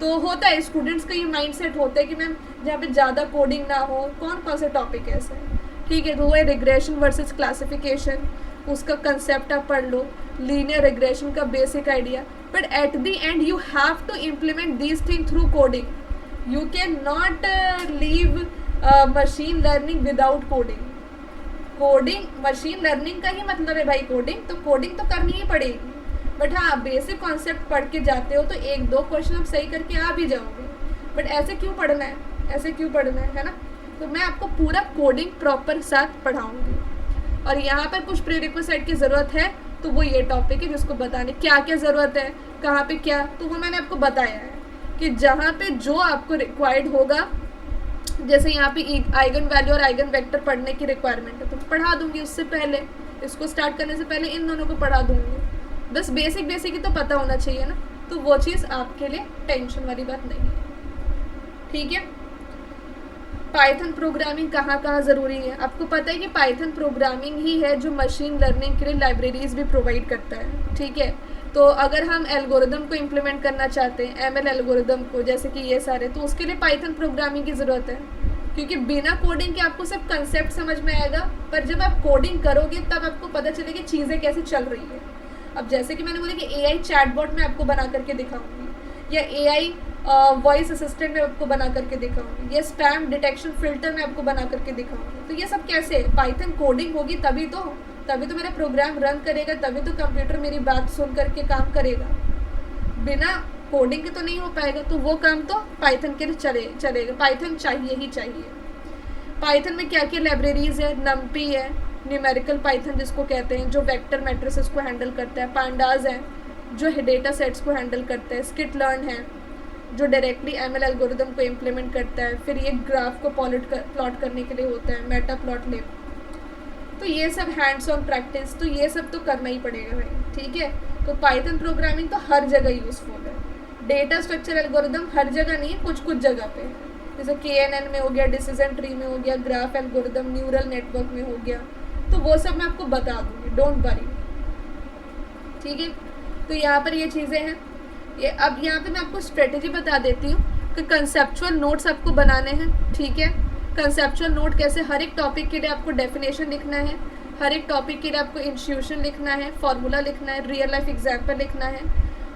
तो होता है स्टूडेंट्स का ये माइंडसेट होता है कि मैम जहाँ पे ज़्यादा कोडिंग ना हो, कौन कौन से टॉपिक ऐसे, ठीक है। तो वो है रिग्रेशन वर्सेस क्लासिफिकेशन, उसका कंसेप्ट आप पढ़ लो, लीनियर रिग्रेशन का basic idea, but at the end you have to implement this thing through coding. You can not leave machine learning without coding. Coding machine learning का ही मतलब है भाई कोडिंग, तो कोडिंग तो करनी ही पड़ेगी। बट हाँ, बेसिक कॉन्सेप्ट पढ़ के जाते हो तो 1-2 क्वेश्चन आप सही करके आ भी जाओगे, बट ऐसे क्यों पढ़ना है, ऐसे क्यों पढ़ना है ना। तो मैं आपको पूरा कोडिंग प्रॉपर साथ पढ़ाऊँगी। और यहाँ पर कुछ प्री रिक्विजिट की ज़रूरत है, तो वो ये टॉपिक है जिसको बताने क्या क्या ज़रूरत है, कहाँ पे क्या, तो वो मैंने आपको बताया है कि जहाँ पे जो आपको रिक्वायर्ड होगा, जैसे यहाँ पे आइगन वैल्यू और आइगन वेक्टर पढ़ने की रिक्वायरमेंट है तो पढ़ा दूंगी, उससे पहले इसको स्टार्ट करने से पहले इन दोनों को पढ़ा दूंगी। बस बेसिक ही तो पता होना चाहिए ना, तो वो चीज़ आपके लिए टेंशन वाली बात नहीं है, ठीक है। पाइथन प्रोग्रामिंग कहाँ कहाँ ज़रूरी है, आपको पता है कि पाइथन प्रोग्रामिंग ही है जो मशीन लर्निंग के लिए लाइब्रेरीज भी प्रोवाइड करता है, ठीक है। तो अगर हम एल्गोरिदम को इम्प्लीमेंट करना चाहते हैं, एमएल एल्गोरिदम को, जैसे कि ये सारे, तो उसके लिए पाइथन प्रोग्रामिंग की ज़रूरत है, क्योंकि बिना कोडिंग के आपको सिर्फ कंसेप्ट समझ में आएगा, पर जब आप कोडिंग करोगे तब आपको पता चलेगी चीज़ें कैसे चल रही है। अब जैसे कि मैंने बोला कि एआई चैटबॉट में आपको बना करके दिखाऊंगी, या एआई वॉइस असिस्टेंट में आपको बना करके दिखाऊंगी, या स्पैम डिटेक्शन फिल्टर में आपको बना करके दिखाऊंगी। तो ये सब कैसे, पाइथन कोडिंग होगी तभी तो मेरा प्रोग्राम रन करेगा, तभी तो कंप्यूटर मेरी बात सुन करके काम करेगा। बिना कोडिंग के तो नहीं हो पाएगा, तो वो काम तो पाइथन के लिए चलेगा। पाइथन चाहिए ही चाहिए। पाइथन में क्या क्या लाइब्रेरीज है, नमपी है, न्यूमेरिकल पाइथन जिसको कहते हैं, जो वेक्टर मैट्रिसेस को हैंडल करता है, पांडाज है जो डेटा सेट्स को हैंडल करता है, स्किट लर्न है जो डायरेक्टली एमएल एल्गोरिदम को इम्प्लीमेंट करता है, फिर ये ग्राफ को प्लॉट करने के लिए होता है, मेटा प्लॉट लिब। तो ये सब हैंड्स ऑन प्रैक्टिस, तो ये सब तो करना ही पड़ेगा भाई, ठीक है। तो पाइथन प्रोग्रामिंग तो हर जगह यूज़फुल है, डेटा स्ट्रक्चर एल्गोरिदम हर जगह नहीं है, कुछ जगह पे, जैसे KNN में हो गया, डिसीजन ट्री में हो गया, ग्राफ एल्गोरिदम न्यूरल नेटवर्क में हो गया, तो वो सब मैं आपको बता दूँगी, डोंट वरी, ठीक है। तो यहाँ पर ये चीज़ें हैं। ये अब यहाँ पे मैं आपको स्ट्रेटेजी बता देती हूँ कि कंसेप्चुअल नोट्स आपको बनाने हैं, ठीक है। कंसेप्चुअल नोट कैसे, हर एक टॉपिक के लिए आपको डेफिनेशन लिखना है, हर एक टॉपिक के लिए आपको इंस्टीट्यूशन लिखना है, फॉर्मूला लिखना है, रियल लाइफ एग्जाम्पल लिखना है।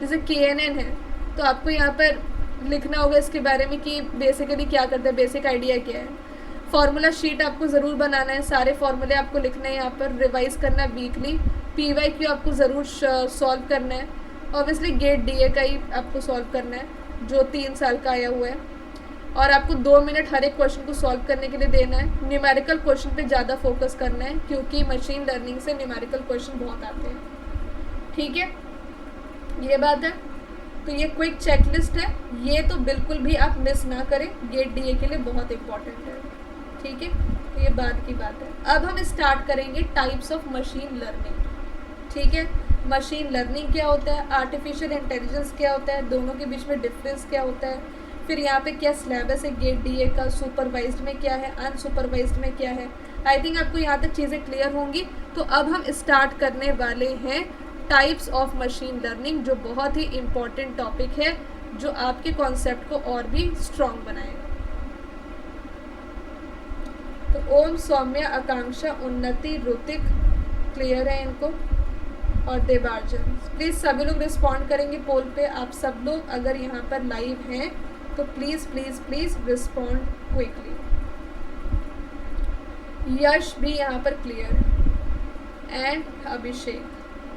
जैसे KNN है तो आपको यहाँ पर लिखना होगा इसके बारे में कि बेसिकली क्या करता है, बेसिक आइडिया क्या है। फार्मूला शीट आपको ज़रूर बनाना है, सारे फार्मूले आपको लिखने हैं यहाँ पर, रिवाइज करना है वीकली। PYQ आपको ज़रूर सॉल्व करना है। ऑब्वियसली गेट DA का ही आपको सॉल्व करना है जो 3 साल का आया हुआ है, और आपको 2 मिनट हर एक क्वेश्चन को सॉल्व करने के लिए देना है। न्यूमेरिकल क्वेश्चन पे ज़्यादा फोकस करना है क्योंकि मशीन लर्निंग से न्यूमेरिकल क्वेश्चन बहुत आते हैं। ठीक है, ये बात है। तो ये क्विक चेकलिस्ट है, ये तो बिल्कुल भी आप मिस ना करें, गेट DA के लिए बहुत इंपॉर्टेंट है। ठीक है, तो ये बाद की बात है। अब हम स्टार्ट करेंगे टाइप्स ऑफ मशीन लर्निंग। ठीक है, मशीन लर्निंग क्या होता है, आर्टिफिशियल इंटेलिजेंस क्या होता है, दोनों के बीच में डिफरेंस क्या होता है, फिर यहाँ पे क्या सिलेबस है गेट DA का, सुपरवाइज्ड में क्या है, अनसुपरवाइज्ड में क्या है। आई थिंक आपको यहाँ तक चीज़ें क्लियर होंगी। तो अब हम स्टार्ट करने वाले हैं टाइप्स ऑफ मशीन लर्निंग, जो बहुत ही इम्पॉर्टेंट टॉपिक है, जो आपके कॉन्सेप्ट को और भी स्ट्रॉन्ग बनाएगा। तो ओम, सौम्या, आकांक्षा, उन्नति, ऋतिक, क्लियर है इनको, और देवार्जन। प्लीज़ सभी लोग रिस्पॉन्ड करेंगे पोल पे। आप सब लोग अगर यहाँ पर लाइव हैं तो please please please respond quickly. Yash भी यहाँ पर क्लियर है, एंड अभिषेक,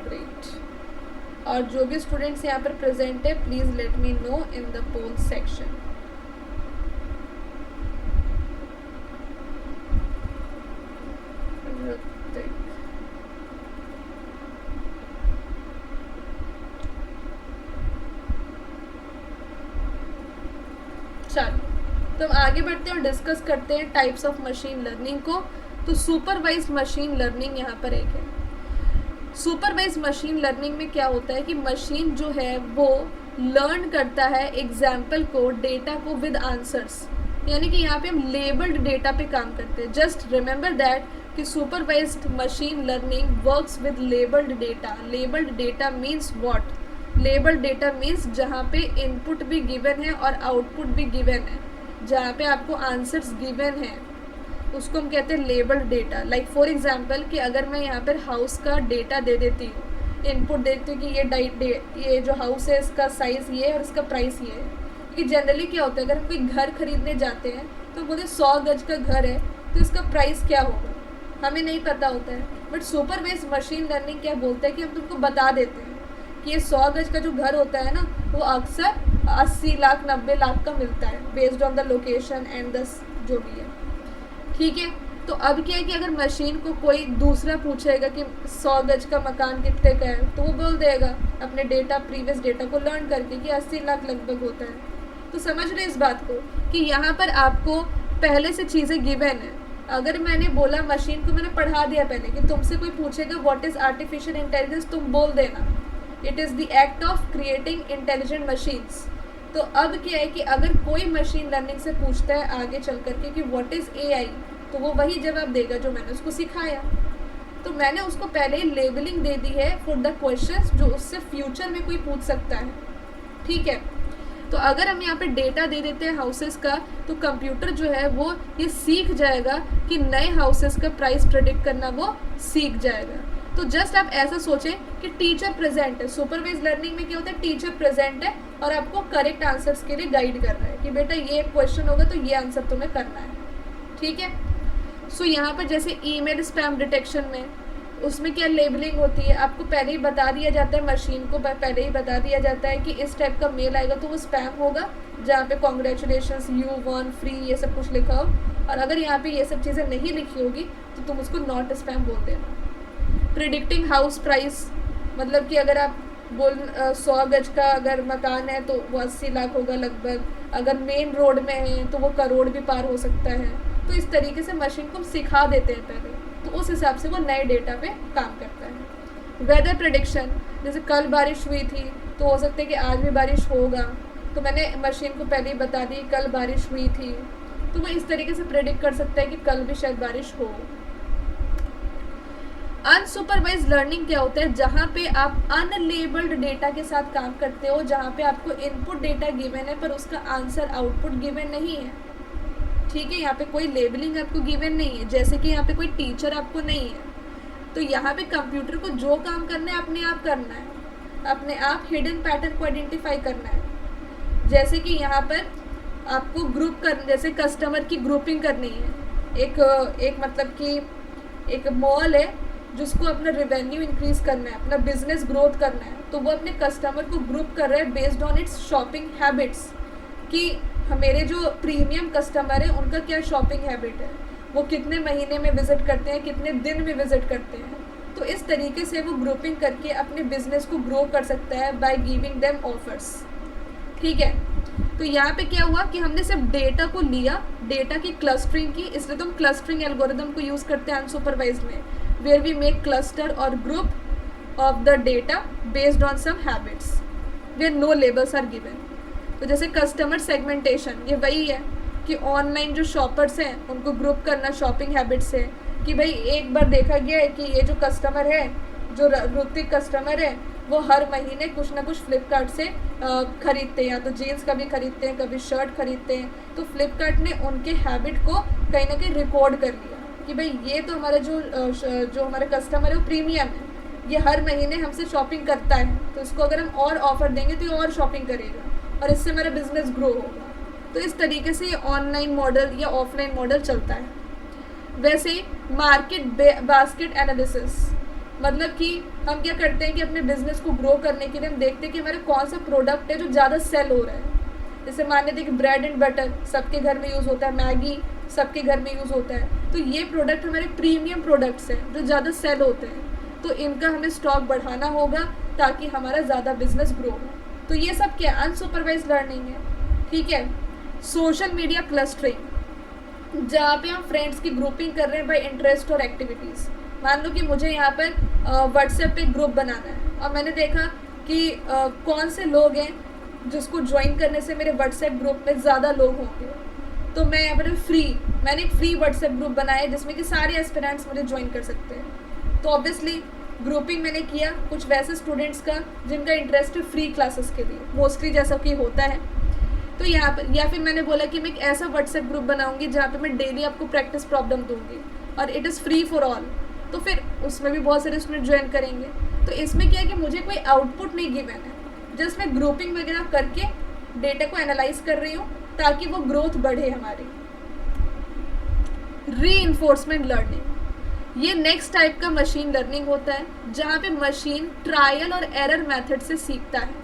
ग्रेट। और जो भी स्टूडेंट्स यहाँ पर प्रेजेंट है please let me know in the poll section. चलो तो हम आगे बढ़ते हैं और डिस्कस करते हैं टाइप्स ऑफ मशीन लर्निंग को। तो सुपरवाइज्ड मशीन लर्निंग यहाँ पर एक है। सुपरवाइज्ड मशीन लर्निंग में क्या होता है कि मशीन जो है वो लर्न करता है एग्जाम्पल को, डेटा को विद आंसर्स, यानी कि यहाँ पे हम लेबल्ड डेटा पे काम करते हैं। जस्ट रिमेंबर दैट कि supervised machine learning works with labelled data. Labelled data means what? Labelled data means जहाँ पे इनपुट भी गिवन है और आउटपुट भी गिवन है, जहाँ पे आपको आंसर्स गिवन है उसको हम कहते हैं labelled data. Like for example कि अगर मैं यहाँ पर हाउस का डेटा दे देती हूँ, इनपुट देती हूँ कि ये जो हाउस है इसका साइज़ ये है और इसका प्राइस ये है। क्योंकि जनरली क्या होता है, अगर हम कोई घर खरीदने जाते हैं तो बोलते 100 गज का घर है तो इसका प्राइस क्या होगा, हमें नहीं पता होता है। बट सुपरवाइज्ड मशीन लर्निंग क्या बोलता है कि हम तुमको बता देते हैं कि ये 100 गज का जो घर होता है ना, वो अक्सर 80 लाख 90 लाख का मिलता है based on the location and the जो भी है। ठीक है, तो अब क्या है कि अगर मशीन को कोई दूसरा पूछेगा कि 100 गज का मकान कितने का है, तो वो बोल देगा अपने डेटा, प्रीवियस डेटा को लर्न करके कि 80 लाख लगभग होता है। तो समझ रहे इस बात को कि यहाँ पर आपको पहले से चीज़ें गिवन है। अगर मैंने बोला मशीन को, मैंने पढ़ा दिया पहले कि तुमसे कोई पूछेगा व्हाट इज़ आर्टिफिशियल इंटेलिजेंस, तुम बोल देना it is the act of creating intelligent machines. तो अब क्या है कि अगर कोई मशीन लर्निंग से पूछता है आगे चल करके कि व्हाट इज़ AI, तो वो वही जवाब देगा जो मैंने उसको सिखाया। तो मैंने उसको पहले ही लेबलिंग दे दी है फॉर द क्वेश्चंस जो उससे फ्यूचर में कोई पूछ सकता है। ठीक है, तो अगर हम यहाँ पे डेटा दे देते हैं हाउसेस का, तो कंप्यूटर जो है वो ये सीख जाएगा कि नए हाउसेस का प्राइस प्रेडिक्ट करना वो सीख जाएगा। तो जस्ट आप ऐसा सोचें कि टीचर प्रेजेंट है। सुपरवाइज्ड लर्निंग में क्या होता है, टीचर प्रेजेंट है और आपको करेक्ट आंसर्स के लिए गाइड कर रहा है कि बेटा ये क्वेश्चन होगा तो ये आंसर तुम्हें करना है। ठीक है, सो यहाँ पर जैसे ईमेल स्पैम डिटेक्शन में, उसमें क्या लेबलिंग होती है, आपको पहले ही बता दिया जाता है, मशीन को पहले ही बता दिया जाता है कि इस टाइप का मेल आएगा तो वो स्पैम होगा, जहाँ पे कॉन्ग्रेचुलेशंस, यू वन फ्री, ये सब कुछ लिखा हो। और अगर यहाँ पे ये सब चीज़ें नहीं लिखी होगी तो तुम उसको नॉट स्पैम बोल देना। प्रिडिक्टिंग हाउस प्राइस, मतलब कि अगर आप 100 गज का अगर मकान है तो वो 80 लाख होगा लगभग, अगर मेन रोड में है तो वो करोड़ भी पार हो सकता है। तो इस तरीके से मशीन को हम सिखा देते हैं पहले, तो उस हिसाब से वो नए डेटा पे काम करता है। वेदर प्रेडिक्शन, जैसे कल बारिश हुई थी तो हो सकता है कि आज भी बारिश होगा, तो मैंने मशीन को पहले ही बता दी कल बारिश हुई थी, तो वो इस तरीके से प्रेडिक्ट कर सकता है कि कल भी शायद बारिश हो। अनसुपरवाइज्ड लर्निंग क्या होता है, जहाँ पे आप अनलेबल्ड डेटा के साथ काम करते हो, जहाँ पे आपको इनपुट डेटा गिवन है पर उसका आंसर आउटपुट गिवन नहीं है। ठीक है, यहाँ पे कोई लेबलिंग आपको गिवन नहीं है, जैसे कि यहाँ पे कोई टीचर आपको नहीं है। तो यहाँ पे कंप्यूटर को जो काम करना है अपने आप करना है, अपने आप हिडन पैटर्न को आइडेंटिफाई करना है। जैसे कि यहाँ पर आपको ग्रुप कर, जैसे कस्टमर की ग्रुपिंग करनी है। एक मतलब कि एक मॉल है जिसको अपना रेवेन्यू इंक्रीज करना है, अपना बिजनेस ग्रोथ करना है, तो वो अपने कस्टमर को ग्रुप कर रहा है based on it's shopping habits, कि मेरे जो प्रीमियम कस्टमर है उनका क्या शॉपिंग हैबिट है, वो कितने महीने में विजिट करते हैं, कितने दिन में विजिट करते हैं। तो इस तरीके से वो ग्रुपिंग करके अपने बिजनेस को ग्रो कर सकता है बाय गिविंग देम ऑफर्स। ठीक है, तो यहाँ पे क्या हुआ कि हमने सिर्फ डेटा को लिया, डेटा की क्लस्टरिंग की, इसलिए तो हम क्लस्टरिंग एल्गोरिदम को यूज़ करते हैं अनसुपरवाइज्ड में, वेयर वी मेक क्लस्टर और group of the data based on some habits where no labels are given. तो जैसे कस्टमर सेगमेंटेशन, ये वही है कि ऑनलाइन जो शॉपर्स हैं उनको ग्रुप करना शॉपिंग हैबिट से, कि भाई एक बार देखा गया है कि ये जो कस्टमर है, जो ऋतिक कस्टमर है, वो हर महीने कुछ ना कुछ फ्लिपकार्ट से खरीदते हैं, या तो जीन्स कभी खरीदते हैं, कभी शर्ट खरीदते हैं। तो फ्लिपकार्ट ने उनके हैबिट को कहीं ना कहीं रिकॉर्ड कर लिया कि भाई ये तो हमारा जो हमारा कस्टमर है वो प्रीमियम है, ये हर महीने हमसे शॉपिंग करता है, तो इसको अगर हम और ऑफर देंगे तो ये और शॉपिंग करेगा और इससे हमारा बिजनेस ग्रो होगा। तो इस तरीके से ये ऑनलाइन मॉडल या ऑफलाइन मॉडल चलता है। वैसे ही मार्केट बास्केट एनालिसिस, मतलब कि हम क्या करते हैं कि अपने बिजनेस को ग्रो करने के लिए हम देखते हैं कि हमारा कौन सा प्रोडक्ट है जो ज़्यादा सेल हो रहा है। जैसे मान लेते हैं कि ब्रेड एंड बटर सबके घर में यूज़ होता है, मैगी सबके घर में यूज़ होता है, तो ये प्रोडक्ट हमारे प्रीमियम प्रोडक्ट्स हैं जो ज़्यादा सेल होते हैं, तो इनका हमें स्टॉक बढ़ाना होगा ताकि हमारा ज़्यादा बिजनेस ग्रो हो। तो ये सब क्या अनसुपरवाइज लर्निंग है। ठीक है, सोशल मीडिया क्लस्टरिंग, जहाँ पे हम फ्रेंड्स की ग्रुपिंग कर रहे हैं बाय इंटरेस्ट और एक्टिविटीज़। मान लो कि मुझे यहाँ पर व्हाट्सएप पे ग्रुप बनाना है और मैंने देखा कि कौन से लोग हैं जिसको ज्वाइन करने से मेरे व्हाट्सएप ग्रुप में ज़्यादा लोग होंगे, तो मैं यहाँ पर मैंने एक फ्री व्हाट्सएप ग्रुप बनाया जिसमें कि सारे एस्पिरेंट्स मुझे ज्वाइन कर सकते हैं। तो ऑब्वियसली ग्रुपिंग मैंने किया कुछ वैसे स्टूडेंट्स का जिनका इंटरेस्ट है फ्री क्लासेस के लिए, मोस्टली जैसा कि होता है। तो यहाँ पर या फिर मैंने बोला कि मैं एक ऐसा व्हाट्सएप ग्रुप बनाऊंगी जहाँ पे मैं डेली आपको प्रैक्टिस प्रॉब्लम दूंगी और it is free for all, तो फिर उसमें भी बहुत सारे स्टूडेंट ज्वाइन करेंगे। तो इसमें क्या है कि मुझे कोई आउटपुट नहीं गिवन है, जस्ट मैं ग्रुपिंग वगैरह करके डेटा को एनालाइज कर रही हूँ ताकि वो ग्रोथ बढ़े हमारी। रीइंफोर्समेंट लर्निंग, ये नेक्स्ट टाइप का मशीन लर्निंग होता है जहाँ पे मशीन ट्रायल और एरर मेथड से सीखता है,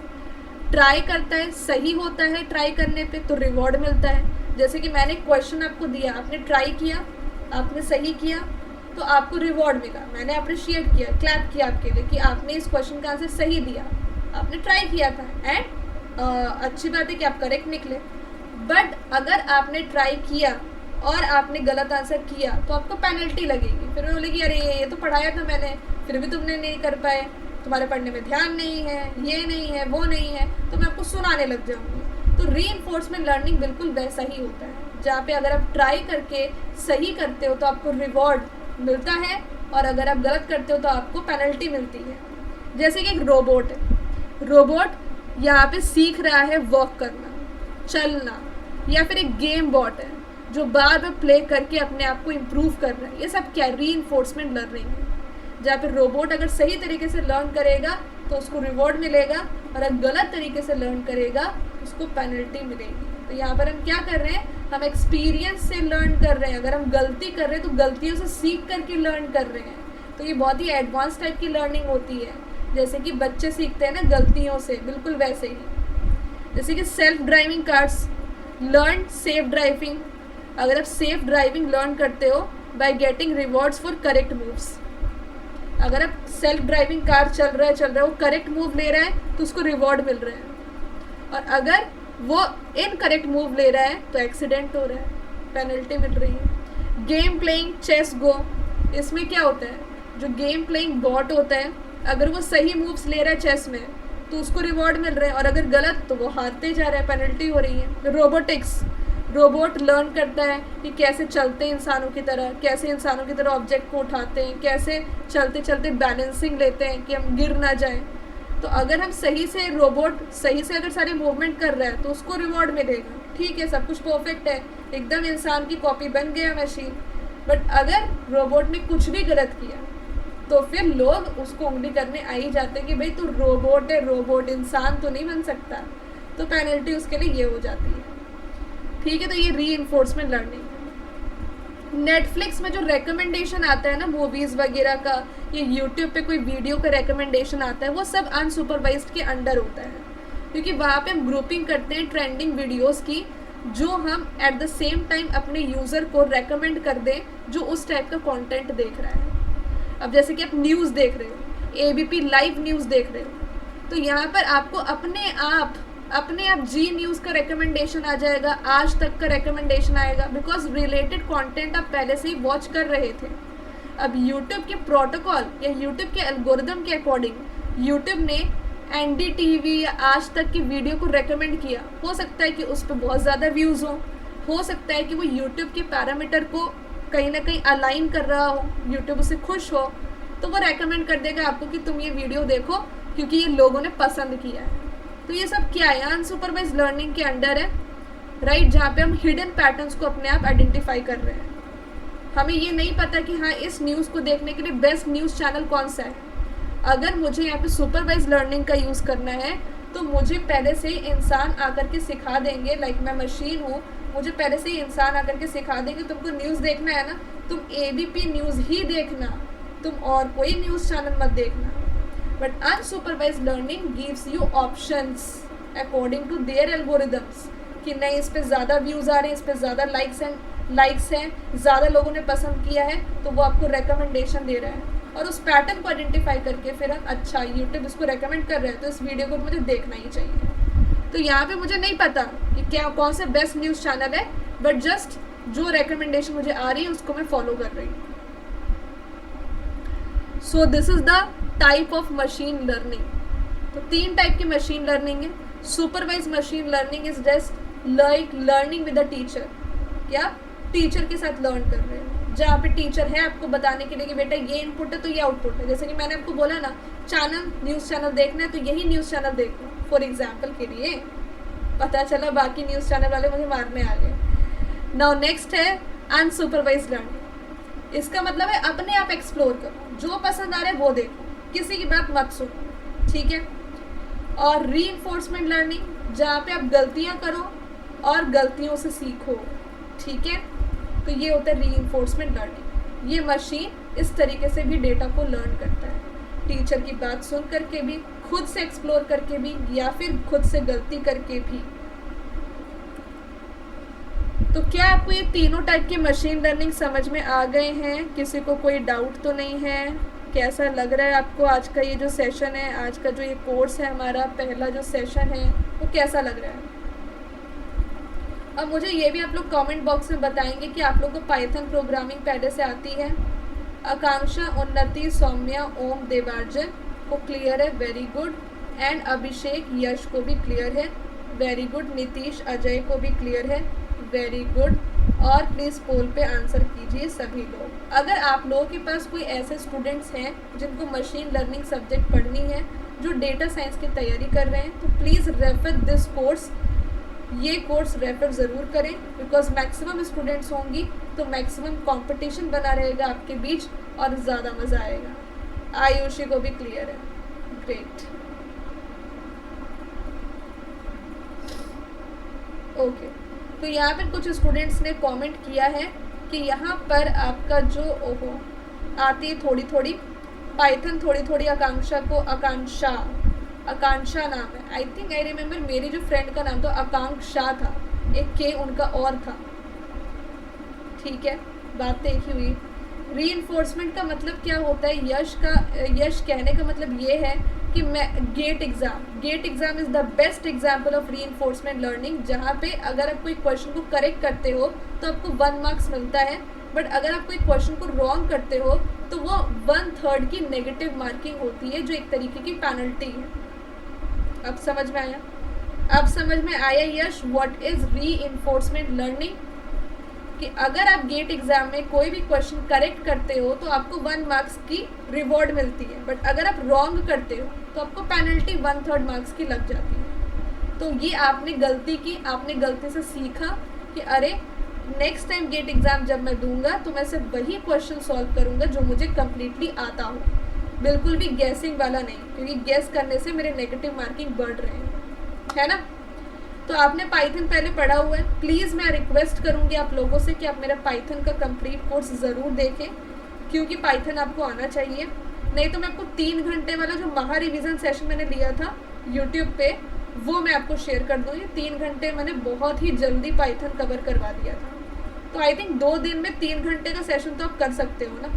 ट्राई करता है, सही होता है ट्राई करने पे तो रिवॉर्ड मिलता है। जैसे कि मैंने क्वेश्चन आपको दिया, आपने ट्राई किया, आपने सही किया तो आपको रिवॉर्ड मिला, मैंने अप्रिशिएट किया, क्लैप किया आपके लिए कि आपने इस क्वेश्चन का आंसर सही दिया, आपने ट्राई किया था एंड अच्छी बात है कि आप करेक्ट निकले। बट अगर आपने ट्राई किया और आपने गलत आंसर किया तो आपको पेनल्टी लगेगी, फिर मैं बोलेगी अरे ये तो पढ़ाया था मैंने फिर भी तुमने नहीं कर पाए, तुम्हारे पढ़ने में ध्यान नहीं है, ये नहीं है, वो नहीं है, तो मैं आपको सुनाने लग जाऊँगी। तो रीइंफोर्समेंट लर्निंग बिल्कुल वैसा ही होता है जहाँ पे अगर आप ट्राई करके सही करते हो तो आपको रिवॉर्ड मिलता है और अगर आप गलत करते हो तो आपको पेनल्टी मिलती है। जैसे कि एक रोबोट है, रोबोट यहाँ पे सीख रहा है वॉक करना, चलना, या फिर एक गेम बॉट है जो बार बार प्ले करके अपने आप को इम्प्रूव कर रहा है। ये सब क्या रीइंफोर्समेंट लर्निंग है, जहाँ पे रोबोट अगर सही तरीके से लर्न करेगा तो उसको रिवॉर्ड मिलेगा और अगर गलत तरीके से लर्न करेगा उसको पेनल्टी मिलेगी। तो यहाँ पर हम क्या कर रहे हैं, हम एक्सपीरियंस से लर्न कर रहे हैं। अगर हम गलती कर रहे हैं तो गलतियों से सीख करके लर्न कर रहे हैं। तो ये बहुत ही एडवांस टाइप की लर्निंग होती है, जैसे कि बच्चे सीखते हैं ना गलतियों से, बिल्कुल वैसे ही। जैसे कि self driving cars, learn safe driving. अगर आप सेफ ड्राइविंग लर्न करते हो by getting rewards for correct moves, अगर आप सेल्फ ड्राइविंग कार चल रहा है वो करेक्ट मूव ले रहा है तो उसको रिवॉर्ड मिल रहा है, और अगर वो इनकरेक्ट मूव ले रहा है तो एक्सीडेंट हो रहा है, पेनल्टी मिल रही है। गेम प्लेइंग चेस गो, इसमें क्या होता है, जो गेम प्लेइंग बॉट होता है अगर वो सही मूव्स ले रहा है चेस में तो उसको रिवॉर्ड मिल रहा है, और अगर गलत तो वो हारते जा रहा है, पेनल्टी हो रही है। रोबोटिक्स, रोबोट लर्न करता है कि कैसे चलते हैं इंसानों की तरह, कैसे इंसानों की तरह ऑब्जेक्ट को उठाते हैं, कैसे चलते चलते बैलेंसिंग लेते हैं कि हम गिर ना जाएं। तो अगर हम सही से रोबोट सही से अगर सारे मूवमेंट कर रहा है तो उसको रिवॉर्ड मिलेगा, ठीक है, सब कुछ परफेक्ट है, एकदम इंसान की कॉपी बन गया मशीन। बट अगर रोबोट ने कुछ भी गलत किया तो फिर लोग उसको उंगली करने आ ही जाते हैं कि भाई तू रोबोट है, रोबोट, इंसान तो नहीं बन सकता। तो पेनल्टी उसके लिए ये हो जाती है। ठीक है, तो ये री-इन्फोर्समेंट लर्निंग। नेटफ्लिक्स में जो रिकमेंडेशन आता है ना मूवीज़ वगैरह का, ये यूट्यूब पे कोई वीडियो का रिकमेंडेशन आता है, वो सब अनसुपरवाइज्ड के अंडर होता है, क्योंकि वहाँ पे हम ग्रुपिंग करते हैं ट्रेंडिंग वीडियोस की, जो हम एट द सेम टाइम अपने यूज़र को रेकमेंड कर दें जो उस टाइप का कंटेंट देख रहा है। अब जैसे कि आप न्यूज़ देख रहे हो, ABP लाइव न्यूज़ देख रहे हो, तो यहाँ पर आपको अपने आप जी न्यूज़ का रिकमेंडेशन आ जाएगा, आज तक का रिकमेंडेशन आएगा, बिकॉज रिलेटेड कंटेंट आप पहले से ही वॉच कर रहे थे। अब यूट्यूब के प्रोटोकॉल या यूट्यूब के एल्गोरिदम के अकॉर्डिंग यूट्यूब ने NDTV या आज तक की वीडियो को रेकमेंड किया, हो सकता है कि उस पर बहुत ज़्यादा व्यूज़ हो सकता है कि वो यूट्यूब के पैरामीटर को कहीं ना कहीं अलाइन कर रहा हो, यूट्यूब उससे खुश हो, तो वो रेकमेंड कर देगा आपको कि तुम ये वीडियो देखो क्योंकि ये लोगों ने पसंद किया है। तो ये सब क्या है, अनसुपरवाइज लर्निंग के अंडर है, राइट, जहाँ पे हम हिडन पैटर्न्स को अपने आप आइडेंटिफाई कर रहे हैं। हमें ये नहीं पता कि हाँ इस न्यूज़ को देखने के लिए बेस्ट न्यूज़ चैनल कौन सा है। अगर मुझे यहाँ पे सुपरवाइज लर्निंग का यूज़ करना है तो मुझे पहले से ही इंसान आकर के सिखा देंगे, लाइक मैं मशीन हूँ, मुझे पहले से ही इंसान आकर के सिखा देंगे तुमको न्यूज़ देखना है ना, तुम ABP न्यूज़ ही देखना, तुम और कोई न्यूज़ चैनल मत देखना। But unsupervised learning gives you options according to their algorithms, कि नहीं इस पर ज़्यादा व्यूज़ आ रहे हैं, इस पर ज़्यादा लाइक्स हैं, ज़्यादा लोगों ने पसंद किया है, तो वो आपको रिकमेंडेशन दे रहा है। और उस पैटर्न को आइडेंटिफाई करके फिर हम, अच्छा यूट्यूब इसको रेकमेंड कर रहे हैं तो इस वीडियो को मुझे देखना ही चाहिए। तो यहाँ पे मुझे नहीं पता कि क्या कौन से बेस्ट न्यूज़ चैनल है, बट जस्ट जो रिकमेंडेशन मुझे आ रही है उसको मैं फॉलो कर रही हूँ। So this is the type of machine learning. तो 3 टाइप की मशीन लर्निंग है। Supervise machine learning is just like learning with a teacher, या टीचर के साथ लर्न कर रहे हैं, जहाँ पे टीचर है आपको बताने के लिए कि बेटा ये इनपुट है तो ये आउटपुट है। जैसे कि मैंने आपको बोला ना, चैनल न्यूज़ चैनल देखना है तो यही न्यूज़ चैनल देखना, फॉर एग्जाम्पल के लिए, पता चला बाकी न्यूज़ चैनल वाले मुझे मारने आ गए। नाउ नेक्स्ट है अनसुपरवाइज लर्निंग। इसका मतलब है अपने आप एक्सप्लोर करो, जो पसंद आ रहा है वो देखो, किसी की बात मत सुनो, ठीक है। और रीइंफोर्समेंट लर्निंग, जहाँ पे आप गलतियाँ करो और गलतियों से सीखो, ठीक है। तो ये होता है रीइंफोर्समेंट लर्निंग। ये मशीन इस तरीके से भी डेटा को लर्न करता है, टीचर की बात सुन करके भी, खुद से एक्सप्लोर करके भी, या फिर खुद से गलती करके भी। तो क्या आपको ये तीनों टाइप की मशीन लर्निंग समझ में आ गए हैं? किसी को कोई डाउट तो नहीं है? कैसा लग रहा है आपको आज का ये जो सेशन है, आज का जो ये कोर्स है हमारा पहला जो सेशन है, वो कैसा लग रहा है? अब मुझे ये भी आप लोग कमेंट बॉक्स में बताएंगे कि आप लोग को पाइथन प्रोग्रामिंग पहले से आती है। आकांक्षा, उन्नति, सौम्या, ओम, देवार्जन को क्लियर है, वेरी गुड। एंड अभिषेक, यश को भी क्लियर है, वेरी गुड। नीतीश, अजय को भी क्लियर है, वेरी गुड। और प्लीज़ पोल पे आंसर कीजिए सभी लोग। अगर आप लोगों के पास कोई ऐसे स्टूडेंट्स हैं जिनको मशीन लर्निंग सब्जेक्ट पढ़नी है, जो डेटा साइंस की तैयारी कर रहे हैं, तो प्लीज़ रेफर दिस कोर्स, ये कोर्स रेफर ज़रूर करें, बिकॉज मैक्सिमम स्टूडेंट्स होंगी तो मैक्सिमम कंपटीशन बना रहेगा आपके बीच और ज़्यादा मज़ा आएगा। आयुषी को भी क्लियर है, ग्रेट, ओके। तो यहाँ पर कुछ स्टूडेंट्स ने कमेंट किया है कि यहाँ पर आपका जो आती है थोड़ी थोड़ी पाइथन, थोड़ी थोड़ी आकांक्षा को, आकांक्षा नाम है, आई थिंक आई रिमेम्बर, मेरी जो फ्रेंड का नाम तो आकांक्षा था, एक के उनका और था, ठीक है, बात तो एक ही हुई। रीइंफोर्समेंट का मतलब क्या होता है? यश कहने का मतलब ये है कि मैं GATE exam is the best example of reinforcement learning, जहाँ पे अगर आप कोई क्वेश्चन को करेक्ट करते हो तो आपको 1 मार्क्स मिलता है, बट अगर आप कोई क्वेश्चन को रॉन्ग करते हो तो वो 1/3 की नेगेटिव मार्किंग होती है, जो एक तरीके की पेनल्टी है। अब समझ में आया? अब समझ में आया यश व्हाट इज़ रीइंफोर्समेंट लर्निंग? कि अगर आप गेट एग्ज़ाम में कोई भी क्वेश्चन करेक्ट करते हो तो आपको 1 मार्क्स की रिवॉर्ड मिलती है, बट अगर आप रॉन्ग करते हो तो आपको पेनल्टी 1/3 मार्क्स की लग जाती है। तो ये आपने गलती की, आपने गलती से सीखा कि अरे नेक्स्ट टाइम गेट एग्ज़ाम जब मैं दूंगा तो मैं सिर्फ वही क्वेश्चन सॉल्व करूंगा जो मुझे कम्प्लीटली आता हो, बिल्कुल भी गैसिंग वाला नहीं, क्योंकि गैस करने से मेरे नेगेटिव मार्किंग बढ़ रहे हैं, है ना। तो आपने पाइथन पहले पढ़ा हुआ है, प्लीज़ मैं रिक्वेस्ट करूँगी आप लोगों से कि आप मेरा पाइथन का कंप्लीट कोर्स ज़रूर देखें, क्योंकि पाइथन आपको आना चाहिए। नहीं तो मैं आपको 3 घंटे वाला जो महा रिविज़न सेशन मैंने लिया था यूट्यूब पे, वो मैं आपको शेयर कर दूँगी। 3 घंटे मैंने बहुत ही जल्दी पाइथन कवर करवा दिया था। तो आई थिंक 2 दिन में 3 घंटे का सेशन तो आप कर सकते हो ना,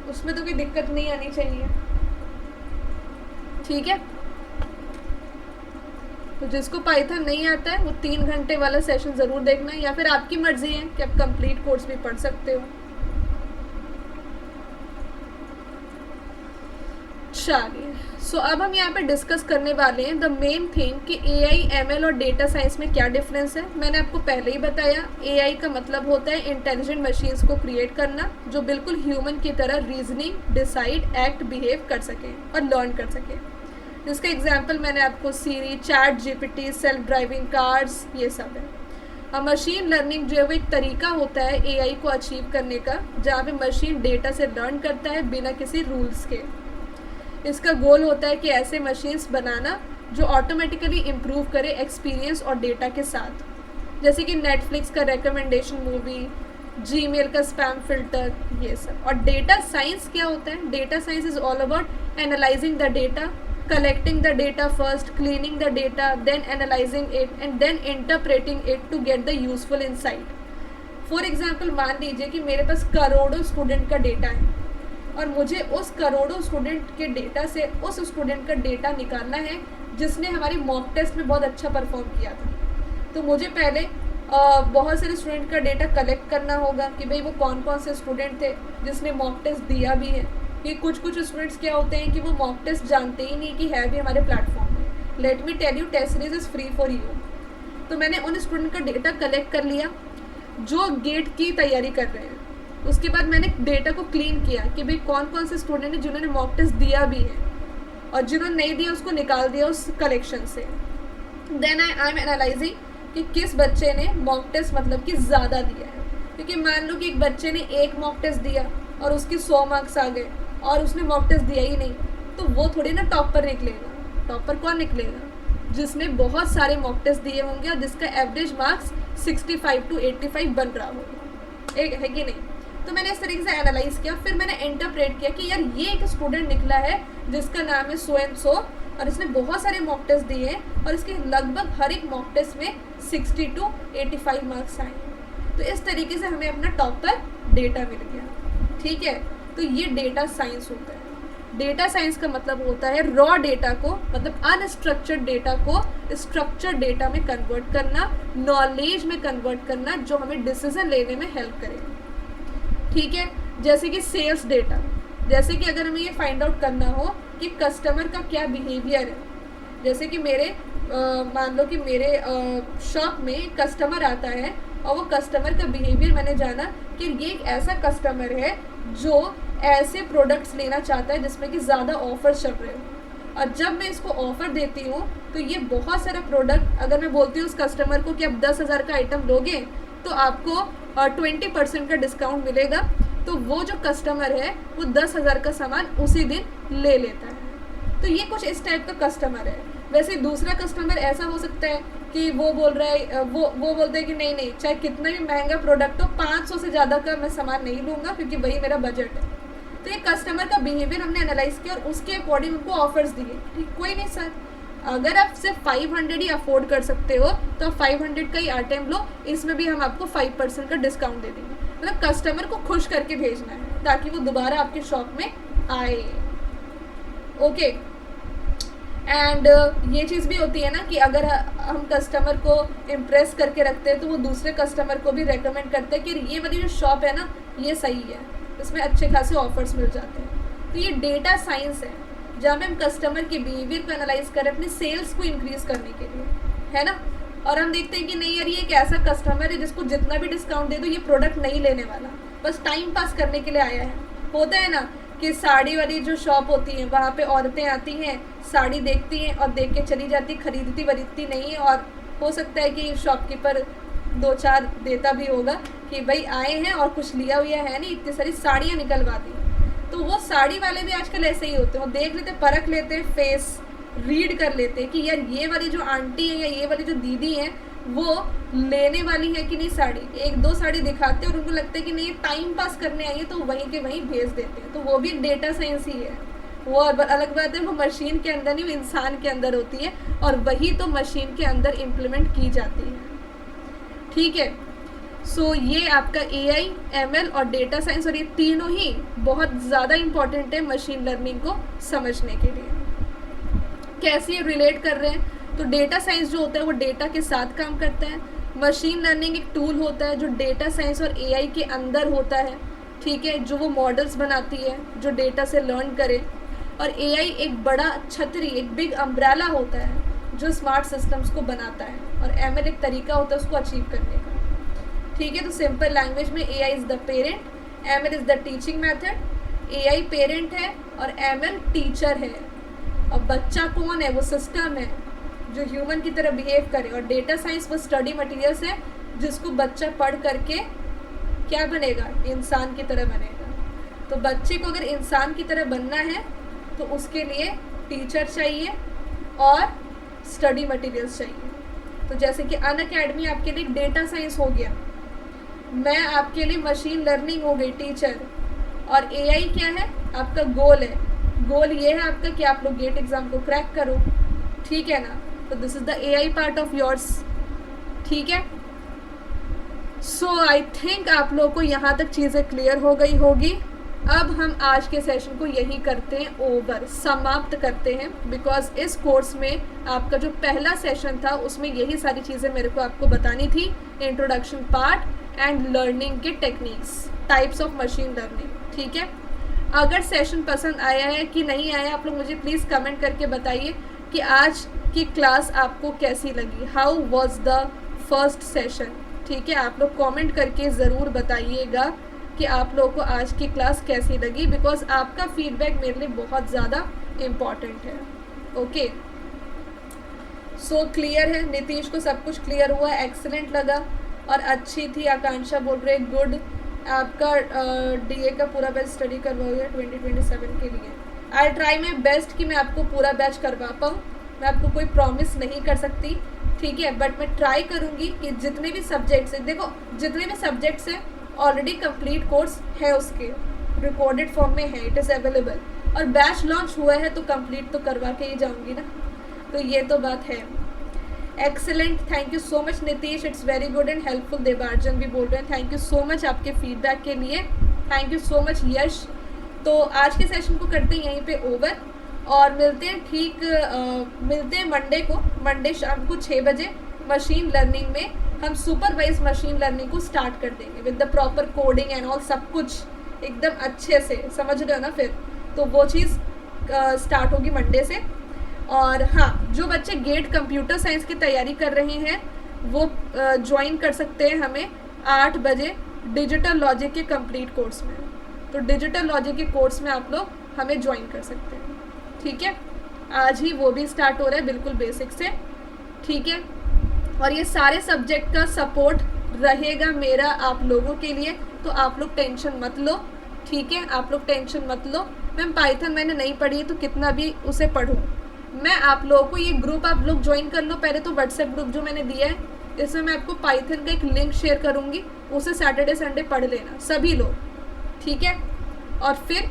उसमें तो कोई दिक्कत नहीं आनी चाहिए, ठीक है। तो जिसको पाइथन नहीं आता है वो 3 घंटे वाला सेशन ज़रूर देखना है, या फिर आपकी मर्ज़ी है कि आप कंप्लीट कोर्स भी पढ़ सकते हो। चलिए, सो अब हम यहाँ पे डिस्कस करने वाले हैं द मेन थिंग कि AI, ML और डेटा साइंस में क्या डिफरेंस है। मैंने आपको पहले ही बताया, AI का मतलब होता है इंटेलिजेंट मशीन्स को क्रिएट करना जो बिल्कुल ह्यूमन की तरह रीजनिंग, डिसाइड, एक्ट, बिहेव कर सके और लर्न कर सके। जिसका एग्जाम्पल मैंने आपको Siri, chat GPT, self driving cars, ये सब है। अब मशीन लर्निंग जो है वो एक तरीका होता है AI को अचीव करने का, जहाँ पे मशीन डेटा से लर्न करता है बिना किसी रूल्स के। इसका गोल होता है कि ऐसे मशीन्स बनाना जो ऑटोमेटिकली इम्प्रूव करे एक्सपीरियंस और डेटा के साथ, जैसे कि नेटफ्लिक्स का रिकमेंडेशन मूवी, जीमेल का स्पैम फिल्टर, ये सब। और डेटा साइंस क्या होता है? Data science is all about analysing the data, collecting the data first, cleaning the data, then analyzing it and then interpreting it to get the useful insight. For example, मान लीजिए कि मेरे पास करोड़ों student का data है और मुझे उस करोड़ों स्टूडेंट के डेटा से उस स्टूडेंट का डेटा निकालना है जिसने हमारी मॉक टेस्ट में बहुत अच्छा परफॉर्म किया था। तो मुझे पहले बहुत सारे स्टूडेंट का डेटा कलेक्ट करना होगा कि भाई वो कौन कौन से स्टूडेंट थे जिसने मॉक टेस्ट दिया भी है। कि कुछ स्टूडेंट्स क्या होते हैं कि वो मॉक टेस्ट जानते ही नहीं कि है भी हमारे प्लेटफॉर्म में। Let me tell you, test series is free for you. तो मैंने उन स्टूडेंट का डेटा कलेक्ट कर लिया जो गेट की तैयारी कर रहे हैं। उसके बाद मैंने डेटा को क्लीन किया कि भाई कौन कौन से स्टूडेंट हैं जिन्होंने मॉक टेस्ट दिया भी है और जिन्होंने नहीं दिया उसको निकाल दिया उस कलेक्शन से। देन आई एम एनालाइजिंग कि किस बच्चे ने मॉक टेस्ट मतलब कि ज़्यादा दिया है। क्योंकि मान लो कि एक बच्चे ने एक मॉक टेस्ट दिया और उसके 100 मार्क्स आ गए और उसने मॉक टेस्ट दिया ही नहीं, तो वो थोड़ी ना टॉपर निकलेगा। टॉपर कौन निकलेगा? जिसने बहुत सारे मॉक टेस्ट दिए होंगे और जिसका एवरेज मार्क्स 65 to 85 बन रहा होगा, एक है कि नहीं। तो मैंने इस तरीके से एनालाइज किया, फिर मैंने इंटरप्रेट किया कि यार ये एक स्टूडेंट निकला है जिसका नाम है सो एंड सो और इसने बहुत सारे मॉक टेस्ट दिए हैं और इसके लगभग हर एक मॉक टेस्ट में 60 to 85 मार्क्स आए। तो इस तरीके से हमें अपना टॉपर डेटा मिल गया, ठीक है। तो ये डेटा साइंस होता है। डेटा साइंस का मतलब होता है रॉ डेटा को, मतलब अनस्ट्रक्चर्ड डेटा को स्ट्रक्चर्ड डेटा में कन्वर्ट करना, नॉलेज में कन्वर्ट करना जो हमें डिसीजन लेने में हेल्प करे, ठीक है। जैसे कि सेल्स डेटा, जैसे कि अगर हमें ये फाइंड आउट करना हो कि कस्टमर का क्या बिहेवियर है, जैसे कि मेरे मान लो कि मेरे शॉप में कस्टमर आता है और वो कस्टमर का बिहेवियर मैंने जाना कि ये एक ऐसा कस्टमर है जो ऐसे प्रोडक्ट्स लेना चाहता है जिसमें कि ज़्यादा ऑफर्स चल रहे हो। और जब मैं इसको ऑफ़र देती हूँ तो ये बहुत सारा प्रोडक्ट, अगर मैं बोलती हूँ उस कस्टमर को कि आप 10,000 का आइटम लोगे तो आपको 20% का डिस्काउंट मिलेगा, तो वो जो कस्टमर है वो 10,000 का सामान उसी दिन ले लेता है। तो ये कुछ इस टाइप का कस्टमर है। वैसे दूसरा कस्टमर ऐसा हो सकता है कि वो बोल रहा है, वो बोलते हैं कि नहीं चाहे कितना भी महंगा प्रोडक्ट हो, 500 से ज़्यादा का मैं सामान नहीं लूँगा क्योंकि वही मेरा बजट है। तो ये कस्टमर का बिहेवियर हमने एनालाइज किया और उसके अकॉर्डिंग उनको ऑफर्स दिए। ठीक, कोई नहीं सर, अगर आप सिर्फ 500 ही अफोर्ड कर सकते हो तो आप 500 का ही आइटम लो, इसमें भी हम आपको 5% का डिस्काउंट दे देंगे। मतलब कस्टमर को खुश करके भेजना है ताकि वो दोबारा आपके शॉप में आए। ओके, एंड ये चीज़ भी होती है ना कि अगर हम कस्टमर को इम्प्रेस करके रखते हैं तो वो दूसरे कस्टमर को भी रेकमेंड करते हैं कि ये वाली जो शॉप है ना ये सही है, इसमें अच्छे खासे ऑफर्स मिल जाते हैं। तो ये डेटा साइंस है जहाँ में हम कस्टमर के बिहेवियर को एनालाइज करें अपने सेल्स को इंक्रीज़ करने के लिए, है ना। और हम देखते हैं कि नहीं यार ये एक ऐसा कस्टमर है जिसको जितना भी डिस्काउंट दे दो ये प्रोडक्ट नहीं लेने वाला, बस टाइम पास करने के लिए आया है। होता है ना कि साड़ी वाली जो शॉप होती है वहाँ पे औरतें आती हैं, साड़ी देखती हैं और देख के चली जाती, खरीदती वरीदती नहीं है। और हो सकता है कि शॉपकीपर 2-4 देता भी होगा कि भाई आए हैं और कुछ लिया हुआ है नहीं, इतनी सारी साड़ियाँ निकलवा दी। तो वो साड़ी वाले भी आजकल ऐसे ही होते हैं, वो देख लेते, परख लेते हैं, फेस रीड कर लेते हैं कि यार ये वाली जो आंटी है या ये वाली जो दीदी है वो लेने वाली है कि नहीं साड़ी। एक दो साड़ी दिखाते हैं और उनको लगता है कि नहीं टाइम पास करने आई है, तो वहीं के वहीं भेज देते हैं। तो वो भी डेटा साइंस ही है। वो अलग बात है, वो मशीन के अंदर नहीं, वो इंसान के अंदर होती है और वही तो मशीन के अंदर इम्प्लीमेंट की जाती है। ठीक है, सो ये आपका AI, ML और डेटा साइंस, और ये तीनों ही बहुत ज़्यादा इम्पॉर्टेंट है मशीन लर्निंग को समझने के लिए। कैसे ये रिलेट कर रहे हैं, तो डेटा साइंस जो होता है वो डेटा के साथ काम करता है। मशीन लर्निंग एक टूल होता है जो डेटा साइंस और AI के अंदर होता है। ठीक है, जो वो मॉडल्स बनाती है जो डेटा से लर्न करे। और AI एक बड़ा छतरी, एक बिग अम्ब्रेला होता है जो स्मार्ट सिस्टम्स को बनाता है। और ML एक तरीका होता है उसको अचीव करने का। ठीक है, तो सिंपल लैंग्वेज में AI is the parent, ML is the teaching method. AI parent है और ML टीचर है। और बच्चा कौन है, वो सिस्टम है जो ह्यूमन की तरह बिहेव करे। और डेटा साइंस वो स्टडी मटेरियल्स है जिसको बच्चा पढ़ करके क्या बनेगा, इंसान की तरह बनेगा। तो बच्चे को अगर इंसान की तरह बनना है तो उसके लिए टीचर चाहिए और स्टडी मटेरियल्स चाहिए। तो जैसे कि अनअकैडमी आपके लिए डेटा साइंस हो गया, मैं आपके लिए मशीन लर्निंग हो गई टीचर, और AI क्या है, आपका गोल है। गोल ये है आपका कि आप लोग गेट एग्ज़ाम को क्रैक करो। ठीक है ना, तो this is the AI part of yours. ठीक है, सो आई थिंक आप लोग को यहाँ तक चीज़ें क्लियर हो गई होगी। अब हम आज के सेशन को यही करते हैं ओवर, समाप्त करते हैं, बिकॉज इस कोर्स में आपका जो पहला सेशन था उसमें यही सारी चीज़ें मेरे को आपको बतानी थी। इंट्रोडक्शन पार्ट एंड लर्निंग के techniques, types of machine learning. ठीक है, अगर सेशन पसंद आया है कि नहीं आया, आप लोग मुझे प्लीज़ कमेंट करके बताइए कि आज की क्लास आपको कैसी लगी। How was the first session. ठीक है, आप लोग कमेंट करके ज़रूर बताइएगा कि आप लोगों को आज की क्लास कैसी लगी, बिकॉज आपका फीडबैक मेरे लिए बहुत ज़्यादा इम्पॉर्टेंट है। ओके, सो क्लियर है, नीतीश को सब कुछ क्लियर हुआ, एक्सीलेंट लगा और अच्छी थी। आकांक्षा बोल रहे गुड, आपका DA का पूरा बैच स्टडी करवाओगे 2027 के लिए। आई ट्राई माई बेस्ट कि मैं आपको पूरा बैच करवा पाऊँ। मैं आपको कोई प्रॉमिस नहीं कर सकती, ठीक है, बट मैं ट्राई करूँगी कि जितने भी सब्जेक्ट्स हैं, देखो जितने भी सब्जेक्ट्स हैं ऑलरेडी कंप्लीट कोर्स है, उसके रिकॉर्डेड फॉर्म में है, इट इज़ अवेलेबल, और बैच लॉन्च हुआ है तो कंप्लीट तो करवा के ही जाऊँगी ना। तो ये तो बात है। Excellent, thank you so much Nitish, it's very good and helpful. Devarjan भी बोल रहे हैं थैंक यू सो मच आपके फीडबैक के लिए, thank you so much Yash. तो आज के सेशन को करते हैं यहीं पे ओवर और मिलते हैं मिलते हैं मंडे शाम को 6 बजे। मशीन लर्निंग में हम सुपरवाइज मशीन लर्निंग को स्टार्ट कर देंगे with the proper coding and all, सब कुछ एकदम अच्छे से, समझ रहे हो ना। फिर तो वो चीज़ स्टार्ट होगी मंडे से। और हाँ, जो बच्चे गेट कंप्यूटर साइंस की तैयारी कर रहे हैं वो ज्वाइन कर सकते हैं हमें 8 बजे डिजिटल लॉजिक के कंप्लीट कोर्स में। तो डिजिटल लॉजिक के कोर्स में आप लोग हमें ज्वाइन कर सकते हैं। ठीक है, आज ही वो भी स्टार्ट हो रहा है बिल्कुल बेसिक से। ठीक है, और ये सारे सब्जेक्ट का सपोर्ट रहेगा मेरा आप लोगों के लिए, तो आप लोग टेंशन मत लो। ठीक है, आप लोग टेंशन मत लो। मैम पाइथन मैंने नहीं पढ़ी तो कितना भी उसे पढ़ूँ, मैं आप लोगों को ये ग्रुप आप लोग ज्वाइन कर लो पहले। तो व्हाट्सएप ग्रुप जो मैंने दिया है इसमें मैं आपको पाइथन का एक लिंक शेयर करूँगी, उसे सैटरडे संडे पढ़ लेना सभी लोग। ठीक है, और फिर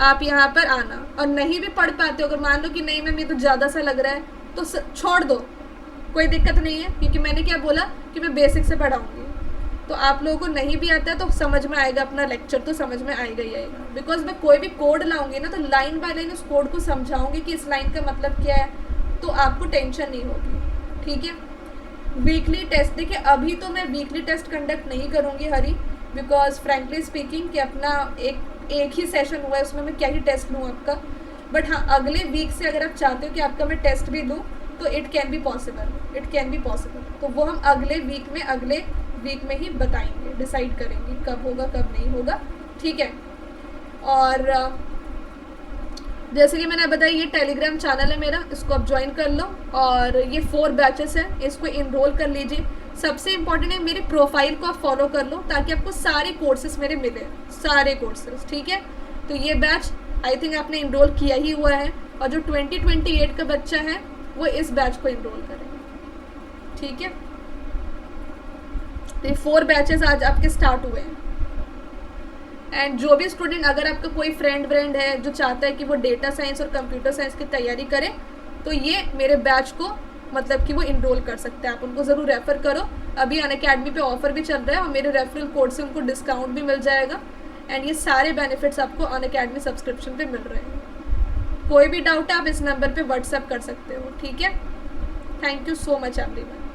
आप यहाँ पर आना। और नहीं भी पढ़ पाते हो, अगर मान लो कि नहीं मैम ये तो ज़्यादा सा लग रहा है, तो छोड़ दो, कोई दिक्कत नहीं है, क्योंकि मैंने क्या बोला कि मैं बेसिक से पढ़ाऊँगी। तो आप लोगों को नहीं भी आता है तो समझ में आएगा, अपना लेक्चर तो समझ में आएगा ही आएगा। बिकॉज मैं कोई भी कोड लाऊंगी ना तो लाइन बाय लाइन उस कोड को समझाऊंगी कि इस लाइन का मतलब क्या है, तो आपको टेंशन नहीं होगी। ठीक है, वीकली टेस्ट, देखिए अभी तो मैं वीकली टेस्ट कंडक्ट नहीं करूँगी हरी, बिकॉज फ्रेंकली स्पीकिंग कि अपना एक ही सेशन हुआ है, उसमें मैं क्या ही टेस्ट लूँ आपका। बट हाँ, अगले वीक से अगर आप चाहते हो कि आपका मैं टेस्ट भी लूँ तो इट कैन बी पॉसिबल। तो वो हम अगले वीक में ही बताएंगे, डिसाइड करेंगे कब होगा कब नहीं होगा। ठीक है, और जैसे कि मैंने बताया ये टेलीग्राम चैनल है मेरा, इसको आप ज्वाइन कर लो। और ये 4 बैचेस हैं, इसको इनरोल कर लीजिए। सबसे इंपॉर्टेंट है मेरे प्रोफाइल को आप फॉलो कर लो ताकि आपको सारे कोर्सेज मेरे मिले, सारे कोर्सेज, ठीक है। तो ये बैच आई थिंक आपने इनरोल किया ही हुआ है, और जो 2028 का बच्चा है वो इस बैच को इनरोल करें, ठीक है। तो ये 4 बैचेस आज आपके स्टार्ट हुए हैं। एंड जो भी स्टूडेंट, अगर आपका कोई फ्रेंड है जो चाहता है कि वो डेटा साइंस और कंप्यूटर साइंस की तैयारी करे, तो ये मेरे बैच को मतलब कि वो इनरोल कर सकते हैं, आप उनको ज़रूर रेफ़र करो। अभी अनअकैडमी पे ऑफर भी चल रहा है और मेरे रेफरल कोड से उनको डिस्काउंट भी मिल जाएगा। एंड ये सारे बेनिफिट्स आपको अनअकैडमी सब्सक्रिप्शन पे मिल रहे हैं। कोई भी डाउट है आप इस नंबर पे व्हाट्सएप कर सकते हो, ठीक है। Thank you so much everyone.